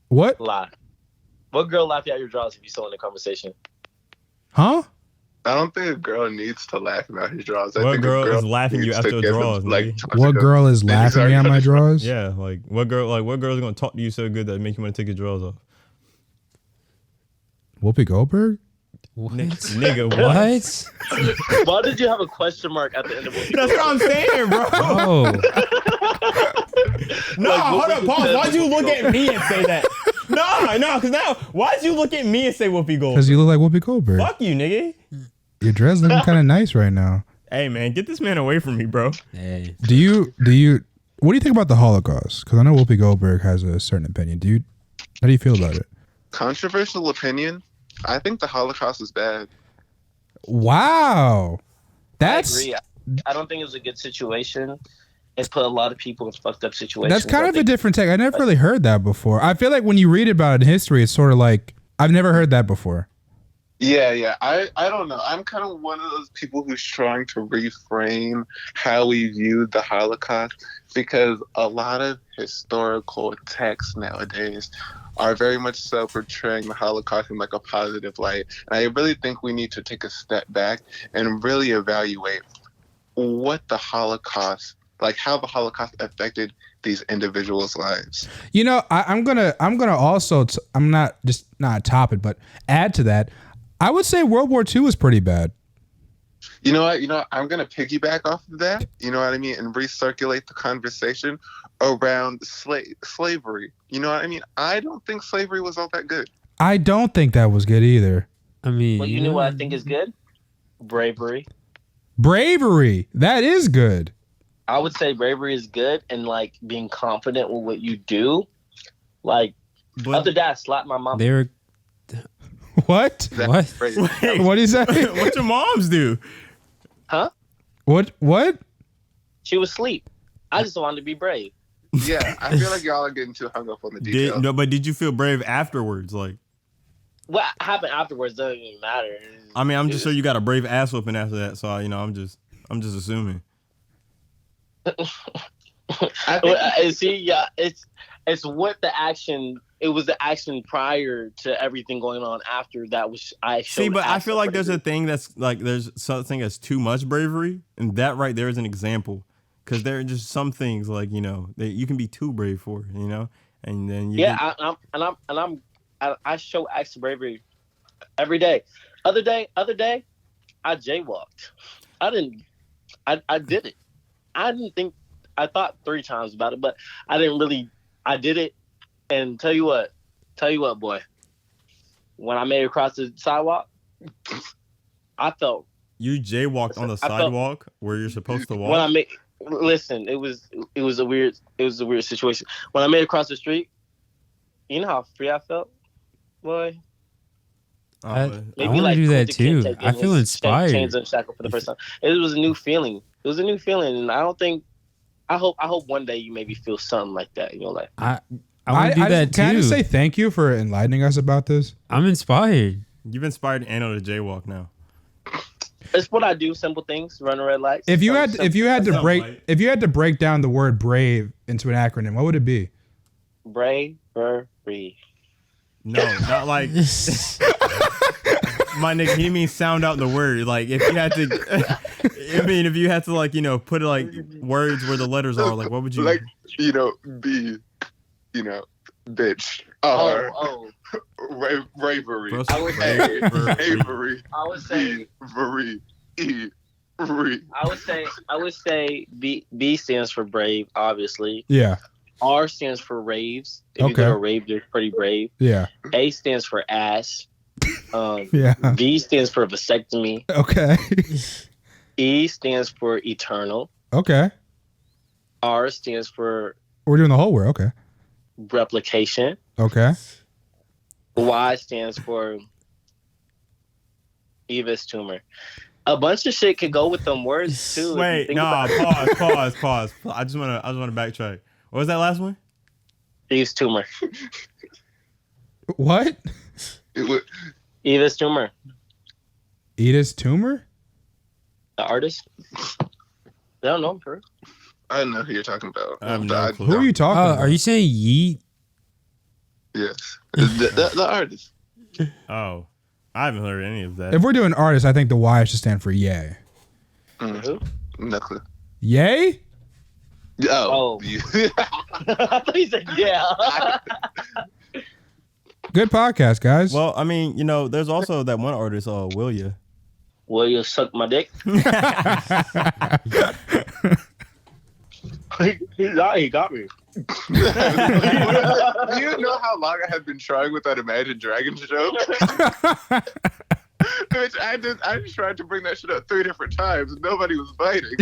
What? Lie. What girl laughed you out your drawers if you still in the conversation? Huh? I don't think a girl needs to laugh about his drawers. What girl is laughing you after drawers? What girl is laughing at my drawers? Yeah, like what girl is gonna talk to you so good that make you want to take your drawers off? Whoopi Goldberg? What? Nigga, what? Why did you have a question mark at the end of Whoopi That's what I'm saying, bro. Oh. No, hold up, pause. Why'd you look at me and say that? No, because now, why'd you look at me and say Whoopi Goldberg? Because you look like Whoopi Goldberg. Fuck you, nigga. Your dress looking kind of nice right now. Hey, man, get this man away from me, bro. Hey. Do you? What do you think about the Holocaust? Because I know Whoopi Goldberg has a certain opinion. How do you feel about it? Controversial opinion. I think the Holocaust is bad. Wow. I agree. I don't think it was a good situation. It put a lot of people in fucked up situations. That's kind of a different take. I never really heard that before. I feel like when you read about it in history, it's sort of like, I've never heard that before. Yeah. I don't know. I'm kind of one of those people who's trying to reframe how we view the Holocaust, because a lot of historical texts nowadays are very much so portraying the Holocaust in like a positive light. And I really think we need to take a step back and really evaluate what the Holocaust, like how the Holocaust affected these individuals' lives. You know, I'm gonna also I'm not top it, but add to that. I would say World War II was pretty bad. You know what? I'm gonna piggyback off of that. You know what I mean, and recirculate the conversation around slavery. You know what I mean? I don't think slavery was all that good. I don't think that was good either. I mean, well, you know what I think is good? Bravery. Bravery. That is good. I would say bravery is good, and like being confident with what you do. Like, other day I slapped my mom. They were. What? What? What is that? What your moms do? Huh? What? She was asleep. I just wanted to be brave. Yeah, I feel like y'all are getting too hung up on the details. But did you feel brave afterwards? Like, what happened afterwards doesn't even matter. I mean, I'm just sure you got a brave ass whooping after that. So I'm just assuming. See, yeah, it's what the action. It was the action prior to everything going on after that was I see, but I feel like there's a thing that's like there's something that's too much bravery, and that right there is an example, because there are just some things like that you can be too brave for, and then I show acts of bravery every day. Other day, I jaywalked. I did it. I thought 3 times about it, but I did it. And tell you what, boy, when I made it across the sidewalk, I felt you jaywalked on the sidewalk where you're supposed to walk. Listen, it was a weird situation. When I made it across the street, you know how free I felt, boy. I want to do that too. I feel inspired. Chains unshackled for the first time. It was a new feeling. And I hope one day you maybe feel something like that in your life. I want to do that too. Can I just say thank you for enlightening us about this? I'm inspired. You've inspired Anno to jaywalk now. It's what I do. Simple things. Run red lights. If you had to break down the word brave into an acronym, what would it be? Bravery. No, not like my nigga. He means sound out the word. Like if you had to, if you had to like put like words where the letters are. Like what would you like? B. Bitch. Bravery. I would say Avery. I would say Avery. I would say B stands for brave, obviously. Yeah. R stands for raves. If you go to a rave, you're pretty brave. Yeah. A stands for ass. Yeah. V stands for vasectomy. Okay. E stands for eternal. Okay. R stands for. We're doing the whole word. Okay. Replication. Okay. Y stands for Eva's tumor. A bunch of shit could go with them words too. Wait, pause. I just wanna backtrack. What was that last one? Eve's tumor. What? Eva's tumor. Eva's tumor? The artist? They don't know him, for real. I don't know who you're talking about. Who are you talking about? Are you saying Yeet? Yes. The artist. Oh. I haven't heard any of that. If we're doing artist, I think the Y should stand for yay. Who? No clue. Yay? Oh. I thought you said yeah. Good podcast, guys. Well, I mean, there's also that one artist, Will Ya. Will you suck my dick? He got me. Do you know how long I have been trying with that Imagine Dragons joke? Which I just tried to bring that shit up 3 different times and nobody was biting.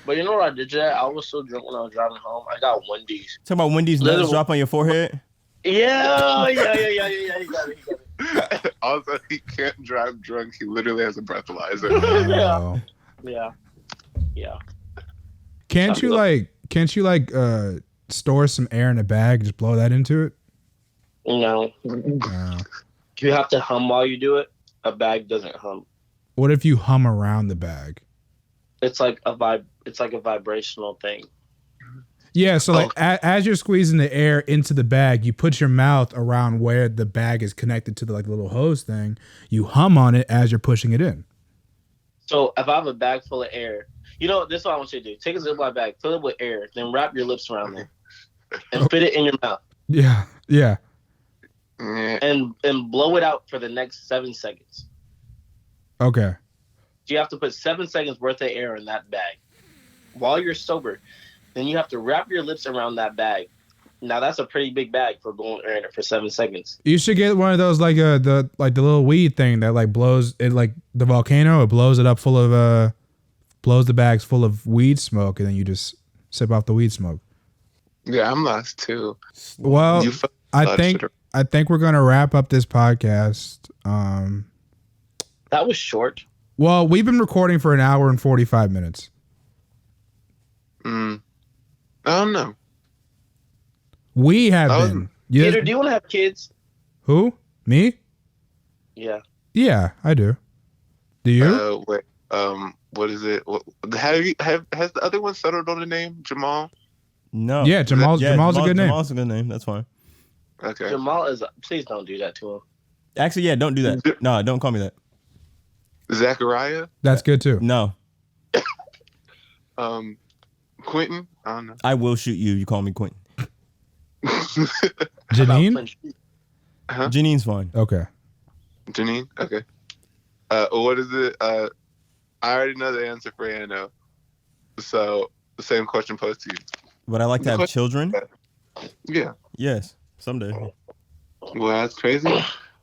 But you know what I did, Jay? I was so drunk when I was driving home. I got Wendy's. Talking about Wendy's nuts drop on your forehead? Yeah. You got it. Also, he can't drive drunk. He literally has a breathalyzer. Oh. Yeah. Can't you like store some air in a bag, just blow that into it? No. You have to hum while you do it. A bag doesn't hum. What if you hum around the bag? It's like a vibrational thing. Yeah, so like as you're squeezing the air into the bag, you put your mouth around where the bag is connected to the like little hose thing. You hum on it as you're pushing it in. So if I have a bag full of air, this is what I want you to do. Take a Ziploc bag, fill it with air, then wrap your lips around there and fit it in your mouth. Yeah. And blow it out for the next 7 seconds. Okay. You have to put 7 seconds worth of air in that bag while you're sober. Then you have to wrap your lips around that bag. Now that's a pretty big bag for blowing air in it for 7 seconds. You should get one of those like the little weed thing that like blows it, like the volcano. It blows it up full of blows the bags full of weed smoke, and then you just sip off the weed smoke. Yeah, I'm lost too. Well, I think we're gonna wrap up this podcast. That was short. Well, we've been recording for 1 hour and 45 minutes. I don't know. We have been. Peter, do you want to have kids? Who? Me? Yeah. Yeah, I do. Do you? Wait. What is it? Has the other one settled on the name Jamal? No. Yeah, Jamal's a good name. Jamal's a good name. That's fine. Okay. Jamal is. Please don't do that to him. Actually, yeah, don't do that. No, don't call me that. Zachariah? That's good too. No. Quentin? I don't know. I will shoot you. You call me Quentin. Janine? Huh? Janine's fine. Okay. Janine? Okay. What is it? I already know the answer for Anno. So the same question posed to you. Would I like to have children? Yeah. Yes. Someday. Well, that's crazy.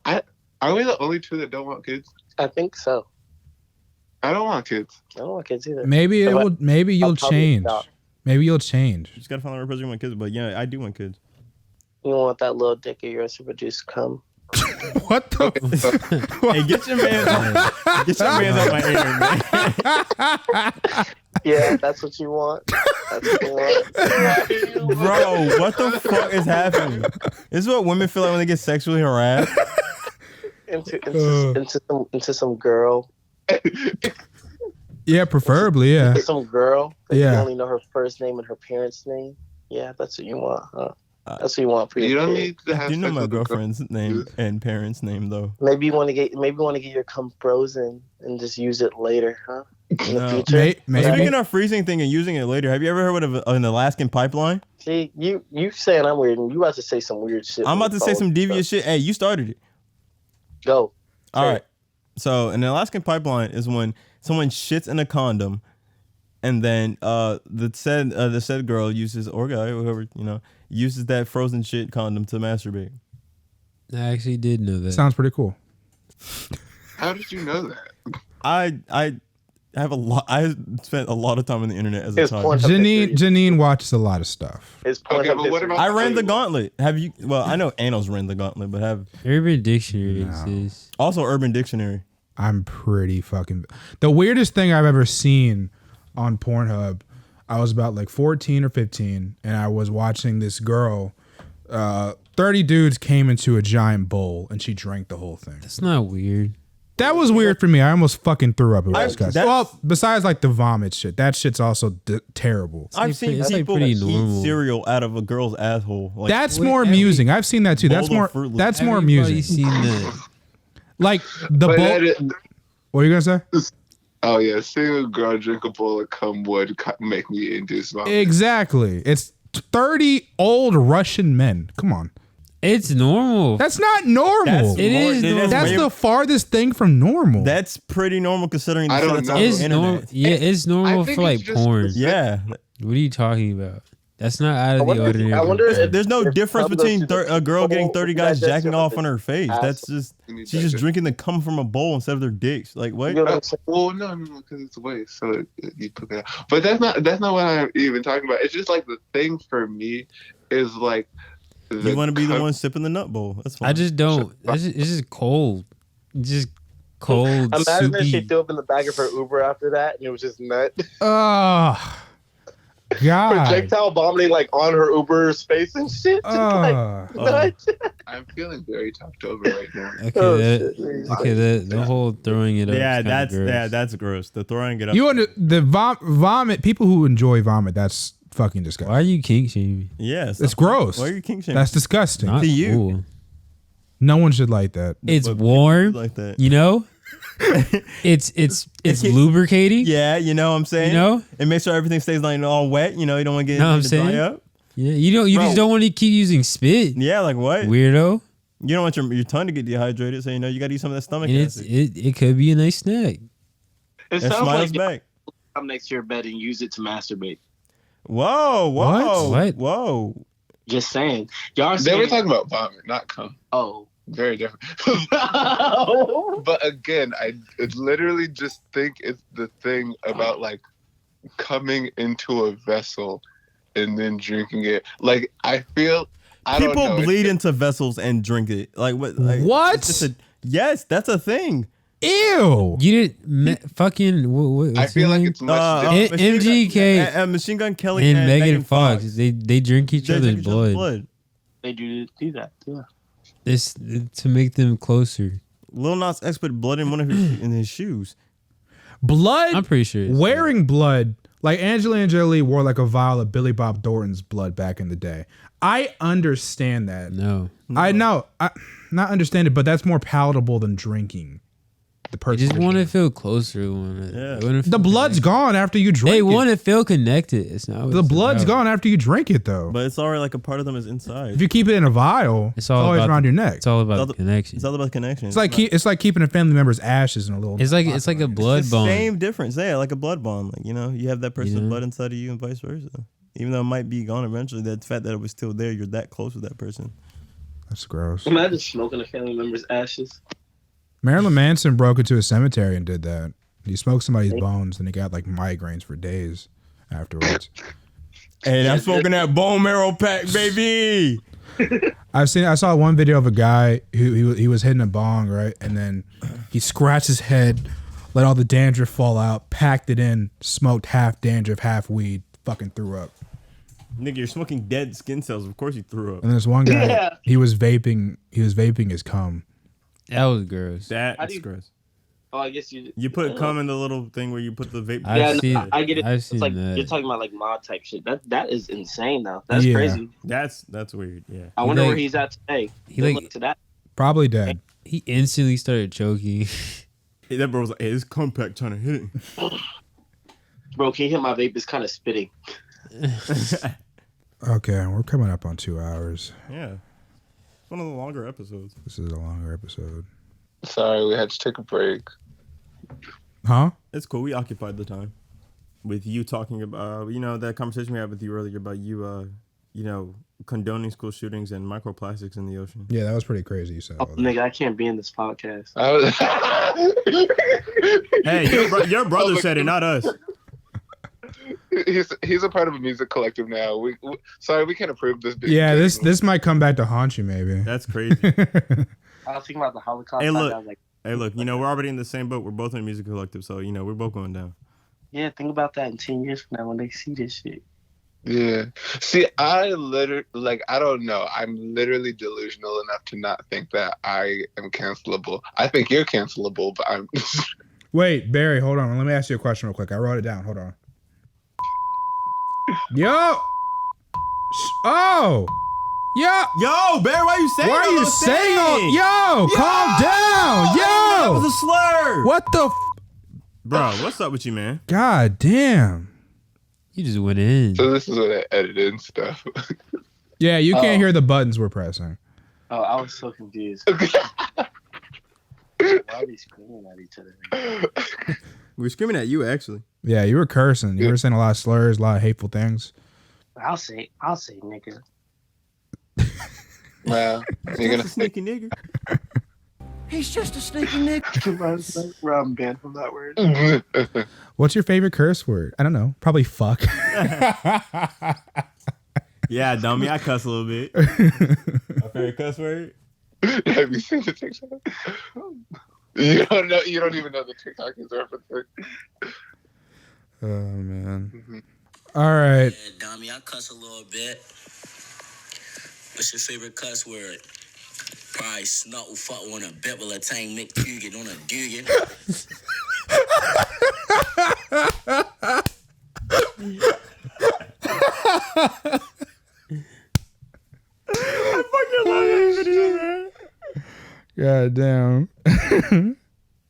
Are we the only two that don't want kids? I think so. I don't want kids. I don't want kids either. Maybe you'll change. Maybe you'll change. You just gotta find the right person who want kids. But yeah, I do want kids. You want that little dick of yours to produce cum? What the? Hey, get your man off my ear, man. Yeah, that's what you want. That's what you want. Bro, what the fuck is happening? This is what women feel like when they get sexually harassed. Into some girl. Yeah, preferably, yeah. Some girl that you Yeah. only know her first name and her parents' name. Yeah, that's what you want, huh? That's what you want for your You don't kid. need to have I do know sex my with a girl. girlfriend's name and parents' name though. Maybe you want to get your cum frozen and just use it later, huh? In the No. future. Speaking of freezing thing and using it later, have you ever heard of an Alaskan pipeline? See, you saying I'm weird, and you about to say some weird shit. I'm about to say some devious shit. Hey, you started it. Go. All right. So an Alaskan pipeline is when someone shits in a condom, and then the said girl uses, or guy, whoever, uses that frozen shit condom to masturbate. I actually did know that. Sounds pretty cool. How did you know that? I have a lot. I spent a lot of time on the internet as a child. Janine watches a lot of stuff. Okay, but what about I ran the gauntlet. Have you? Well, I know Annals ran the gauntlet, but have Urban Dictionary exists. Also, Urban Dictionary. I'm pretty fucking. The weirdest thing I've ever seen on Pornhub, I was about like 14 or 15, and I was watching this girl. 30 dudes came into a giant bowl, and she drank the whole thing. That's not weird. That was weird for me. I almost fucking threw up. It was disgusting. that's- Well, besides like the vomit shit, that shit's also terrible. I've seen It's like people pretty eat normal. cereal out of a girl's asshole. Like, That's more amusing. I've seen that too. That's bowl more. of Fruit Loops. That's more Everybody's amusing. seen that. Like the But bowl. that is- What are you gonna say? Oh yeah, seeing a girl drink a bowl of cum would make me induce vomit. Exactly. It's 30 old Russian men. Come on. It's normal. That's not normal. It is normal. That's the farthest thing from normal. That's pretty normal considering the I shit don't that's know. on the It's internet. normal. Yeah, it's normal think for like it's just porn. specific. Yeah. What are you talking about? That's not out of the ordinary. I wonder if There's no difference cum between goes to the a girl getting bowl, 30 guys digestion jacking of off the on her face. ass. That's just, she's just drinking the cum from a bowl instead of their dicks. Like, what? You know what I'm saying? Well, no, because it's waste, so you put that. But that's not what I'm even talking about. It's just like the thing for me is like You want to be the one sipping the nut bowl. That's fine. I just don't. It's just cold. Just cold, Imagine if she soupy. threw up in the bag of her Uber after that, and it was just nut. Oh, God. Projectile vomiting like on her Uber's face and shit. Just like nut. I'm feeling very topped over right now. Okay, the whole throwing it up. Yeah, is that's gross. The throwing it up. You under the vomit? People who enjoy vomit, that's fucking disgusting. Why are you kink shaming? Yes, It's gross. Why are you kink shaming? That's disgusting. Not To you. cool. No one should like that. It's But warm. like that. You know. It's lubricating. Yeah, you know what I'm saying? You know? It makes sure everything stays like all wet. You know, you don't want to get Know what I'm it to dry saying? up. Yeah, you just don't want to keep using spit. Yeah, like what? Weirdo. You don't want your tongue to get dehydrated, so you know you got to eat some of that stomach And acid. it could be a nice snack. It That sounds smiles like back. come next to your bed and use it to masturbate. Whoa, What? whoa. Just saying. Y'all They were saying, talking about vomit, not cum. oh. Very different. But again, I literally just think it's the thing about like coming into a vessel and then drinking it. Like I feel People don't know. bleed into vessels and drink it. Like what? Like, What? it's just yes, that's a thing. Ew. You didn't fucking. What, I feel like it's much different. MGK Machine Gun Kelly and and Megan Fox. They drink each They other's drink each other's blood. They do that. Yeah. It's to make them closer. Lil Nas X put blood in one of his in his shoes. Blood? I'm pretty sure. Wearing blood. Like Angelina Jolie wore like a vial of Billy Bob Thornton's blood back in the day. I understand that. No. I know. I not understand it, but that's more palatable than drinking. The I person. just want to feel closer. The blood's gone after you drink They it. want to feel connected. It's not. what The it's blood's about. gone after you drink it, though. But it's already like a part of them is inside. If you keep it in a vial, it's all always about around your neck. It's all about It's all the the- connection. It's all about connection. It's like keeping a family member's ashes in a little. It's like a blood It's the bond. same difference. Yeah, like a blood bond. Like, you know, you have that person's know? blood inside of you and vice versa. Even though it might be gone eventually, that fact that it was still there, you're that close with that person. That's gross. Imagine smoking a family member's ashes. Marilyn Manson broke into a cemetery and did that. He smoked somebody's bones, and he got like migraines for days afterwards. Hey, I'm smoking that bone marrow pack, baby. I saw one video of a guy who he was hitting a bong, right, and then he scratched his head, let all the dandruff fall out, packed it in, smoked half dandruff, half weed, fucking threw up. Nigga, you're smoking dead skin cells. Of course you threw up. And there's one guy, Yeah. he was vaping his cum. That was gross. That's gross. Oh, I guess you. You put cum in the little thing where you put the vape. I've seen no, I get it. I've It's seen like that. you're talking about like mod type shit. That is insane though. That's Yeah. crazy. That's weird. Yeah. I wonder where like- he's at today. he Good like- luck to that. Probably dead. He instantly started choking. Hey, that bro was like, hey, this cum pack trying to hit it. Bro, can you hit my vape? It's kind of spitting. Okay, we're coming up on 2 hours. Yeah. It's one of the longer episodes. This is a longer episode. Sorry, we had to take a break. Huh? It's cool. We occupied the time with you talking about, you know, that conversation we had with you earlier about you, you know, condoning school shootings and microplastics in the ocean. Yeah, that was pretty crazy. You said Oh, all that. nigga, I can't be in this podcast. Hey, your brother said it, not us. He's a part of a music collective now. We sorry, we can't approve this. Yeah, this might come back to haunt you, maybe. That's crazy. I was thinking about the Holocaust. Hey, I look. was like, Hey, look, you know, we're already in the same boat. We're both in a music collective, so, you know, we're both going down. yeah, think about that in 10 years from now when they see this shit. Yeah. See, I literally, like, I don't know. I'm literally delusional enough to not think that I am cancelable. I think you're cancelable, but I'm. Wait, Barry, hold on. Let me ask you a question real quick. I wrote it down. Hold on. Yo! Oh! Yo, Barry, why are you saying Why are you saying all? Yo, calm down. That Yo! was a slur. What the? Bro, what's up with you, man? God damn. You just went in. So this is what I edit in stuff. Yeah, you can't hear the buttons we're pressing. Oh, I was so confused. Why are they screaming at each other? We were screaming at you, actually. Yeah, you were cursing. You were saying a lot of slurs, a lot of hateful things. I'll say nigga. Wow. You're gonna sneaky nigga. He's just a sneaky nigga. I'm banned from that word. What's your favorite curse word? I don't know. Probably fuck. Yeah, dummy. I cuss a little bit. My favorite cuss word. Have you seen the TikTok? You don't know. You don't even know the TikTok is referencing. Oh man. Mm-hmm. All right. Yeah, dummy, I cuss a little bit. What's your favorite cuss word? Probably snot fuck on a bit while a tang Mick Cugin on a Dugan. I fucking love that video, man. God damn.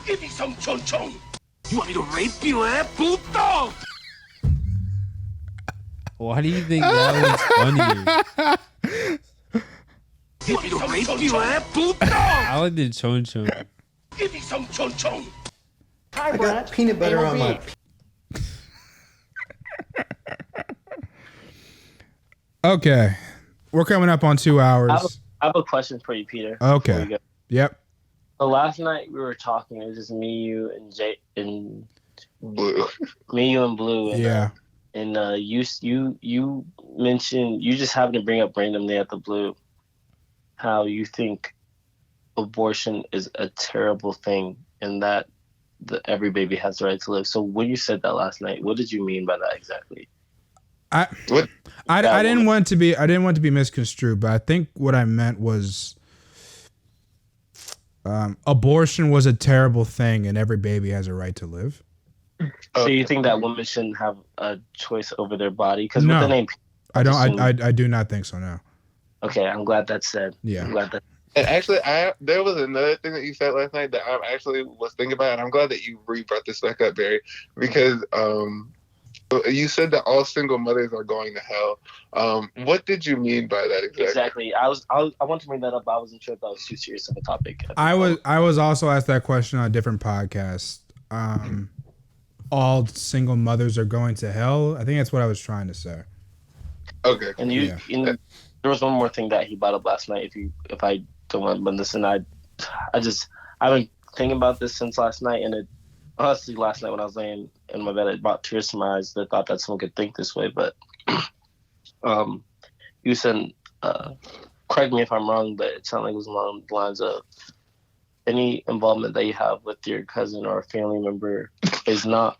Give me some chon chon. You want me to rape you, eh, puto? Why do you think that was funny? You want me to rape you, eh, puto? I like the chon chon. Give me some chon chon. I got peanut butter on my. Okay. We're coming up on 2 hours. I have a question for you, Peter. Okay. Yep. So last night we were talking. It was just me, you, and Jay, and Blue. me, you, and Blue. And, Yeah. You mentioned, you just happened to bring up randomly at the blue how you think abortion is a terrible thing and that every baby has the right to live. So when you said that last night, what did you mean by that exactly? I didn't want to be misconstrued, but I think what I meant was abortion was a terrible thing and every baby has a right to live. So you think that women shouldn't have a choice over their body? Because No. with the name, I don't. I do not think so. No. Okay, I'm glad that's said. Yeah. I'm glad that. And actually, there was another thing that you said last night that I actually was thinking about, and I'm glad that you brought this back up, Barry, because you said that all single mothers are going to hell. What did you mean by that exactly? Exactly. I want to bring that up, but I wasn't sure if that was too serious of a topic. I was also asked that question on a different podcast. All single mothers are going to hell. I think that's what I was trying to say. Okay. And there was one more thing that he brought up last night. If I don't want to listen, I've been thinking about this since last night, and honestly, last night when I was laying in my bed, it brought tears to my eyes. The thought that someone could think this way, but you said, correct me if I'm wrong, but it sounded like it was along the lines of any involvement that you have with your cousin or a family member is not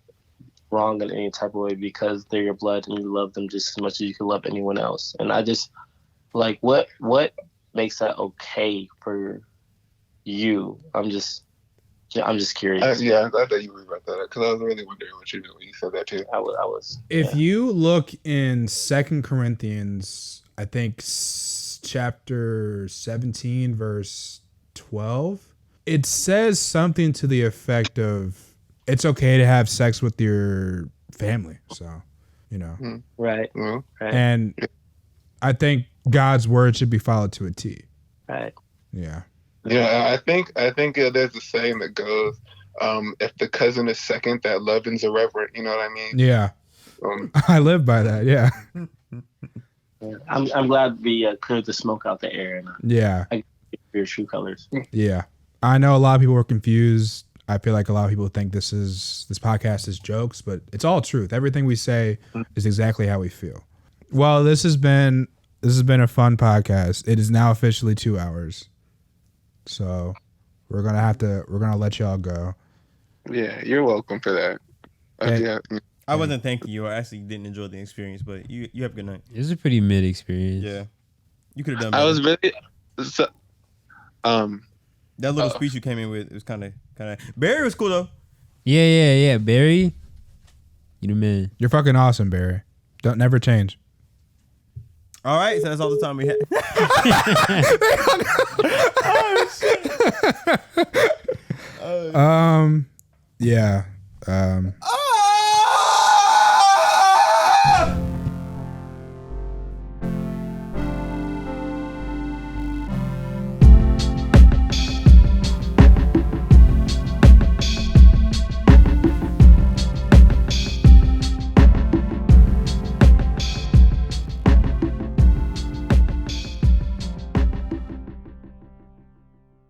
wrong in any type of way because they're your blood and you love them just as much as you can love anyone else. And I just like what makes that okay for you? I'm just curious. Yeah, I'm glad that you brought that up because I was really wondering what you knew when you said that too. I was. If you look in 2 Corinthians, I think chapter 17, verse 12, it says something to the effect of it's okay to have sex with your family. So, you know. Right. Mm-hmm. Right. And I think God's word should be followed to a T. Right. Yeah. Yeah, I think there's a saying that goes, if the cousin is second, that loving's irreverent. You know what I mean? Yeah. I live by that. Yeah. I'm glad we cleared the smoke out the air and Yeah. your true colors. Yeah. I know a lot of people are confused. I feel like a lot of people think this podcast is jokes, but it's all truth. Everything we say is exactly how we feel. Well, this has been a fun podcast. It is now officially 2 hours. So we're gonna let y'all go. Yeah, you're welcome for that. Yeah. I wasn't thanking you. I actually didn't enjoy the experience, but you have a good night. It was a pretty mid experience. Yeah, you could have done better. I was really that little speech you came in with, it was kind of. Barry was cool though. Yeah. Barry, you the man. You're fucking awesome, Barry. Don't never change. All right, so that's all the time we had. Yeah.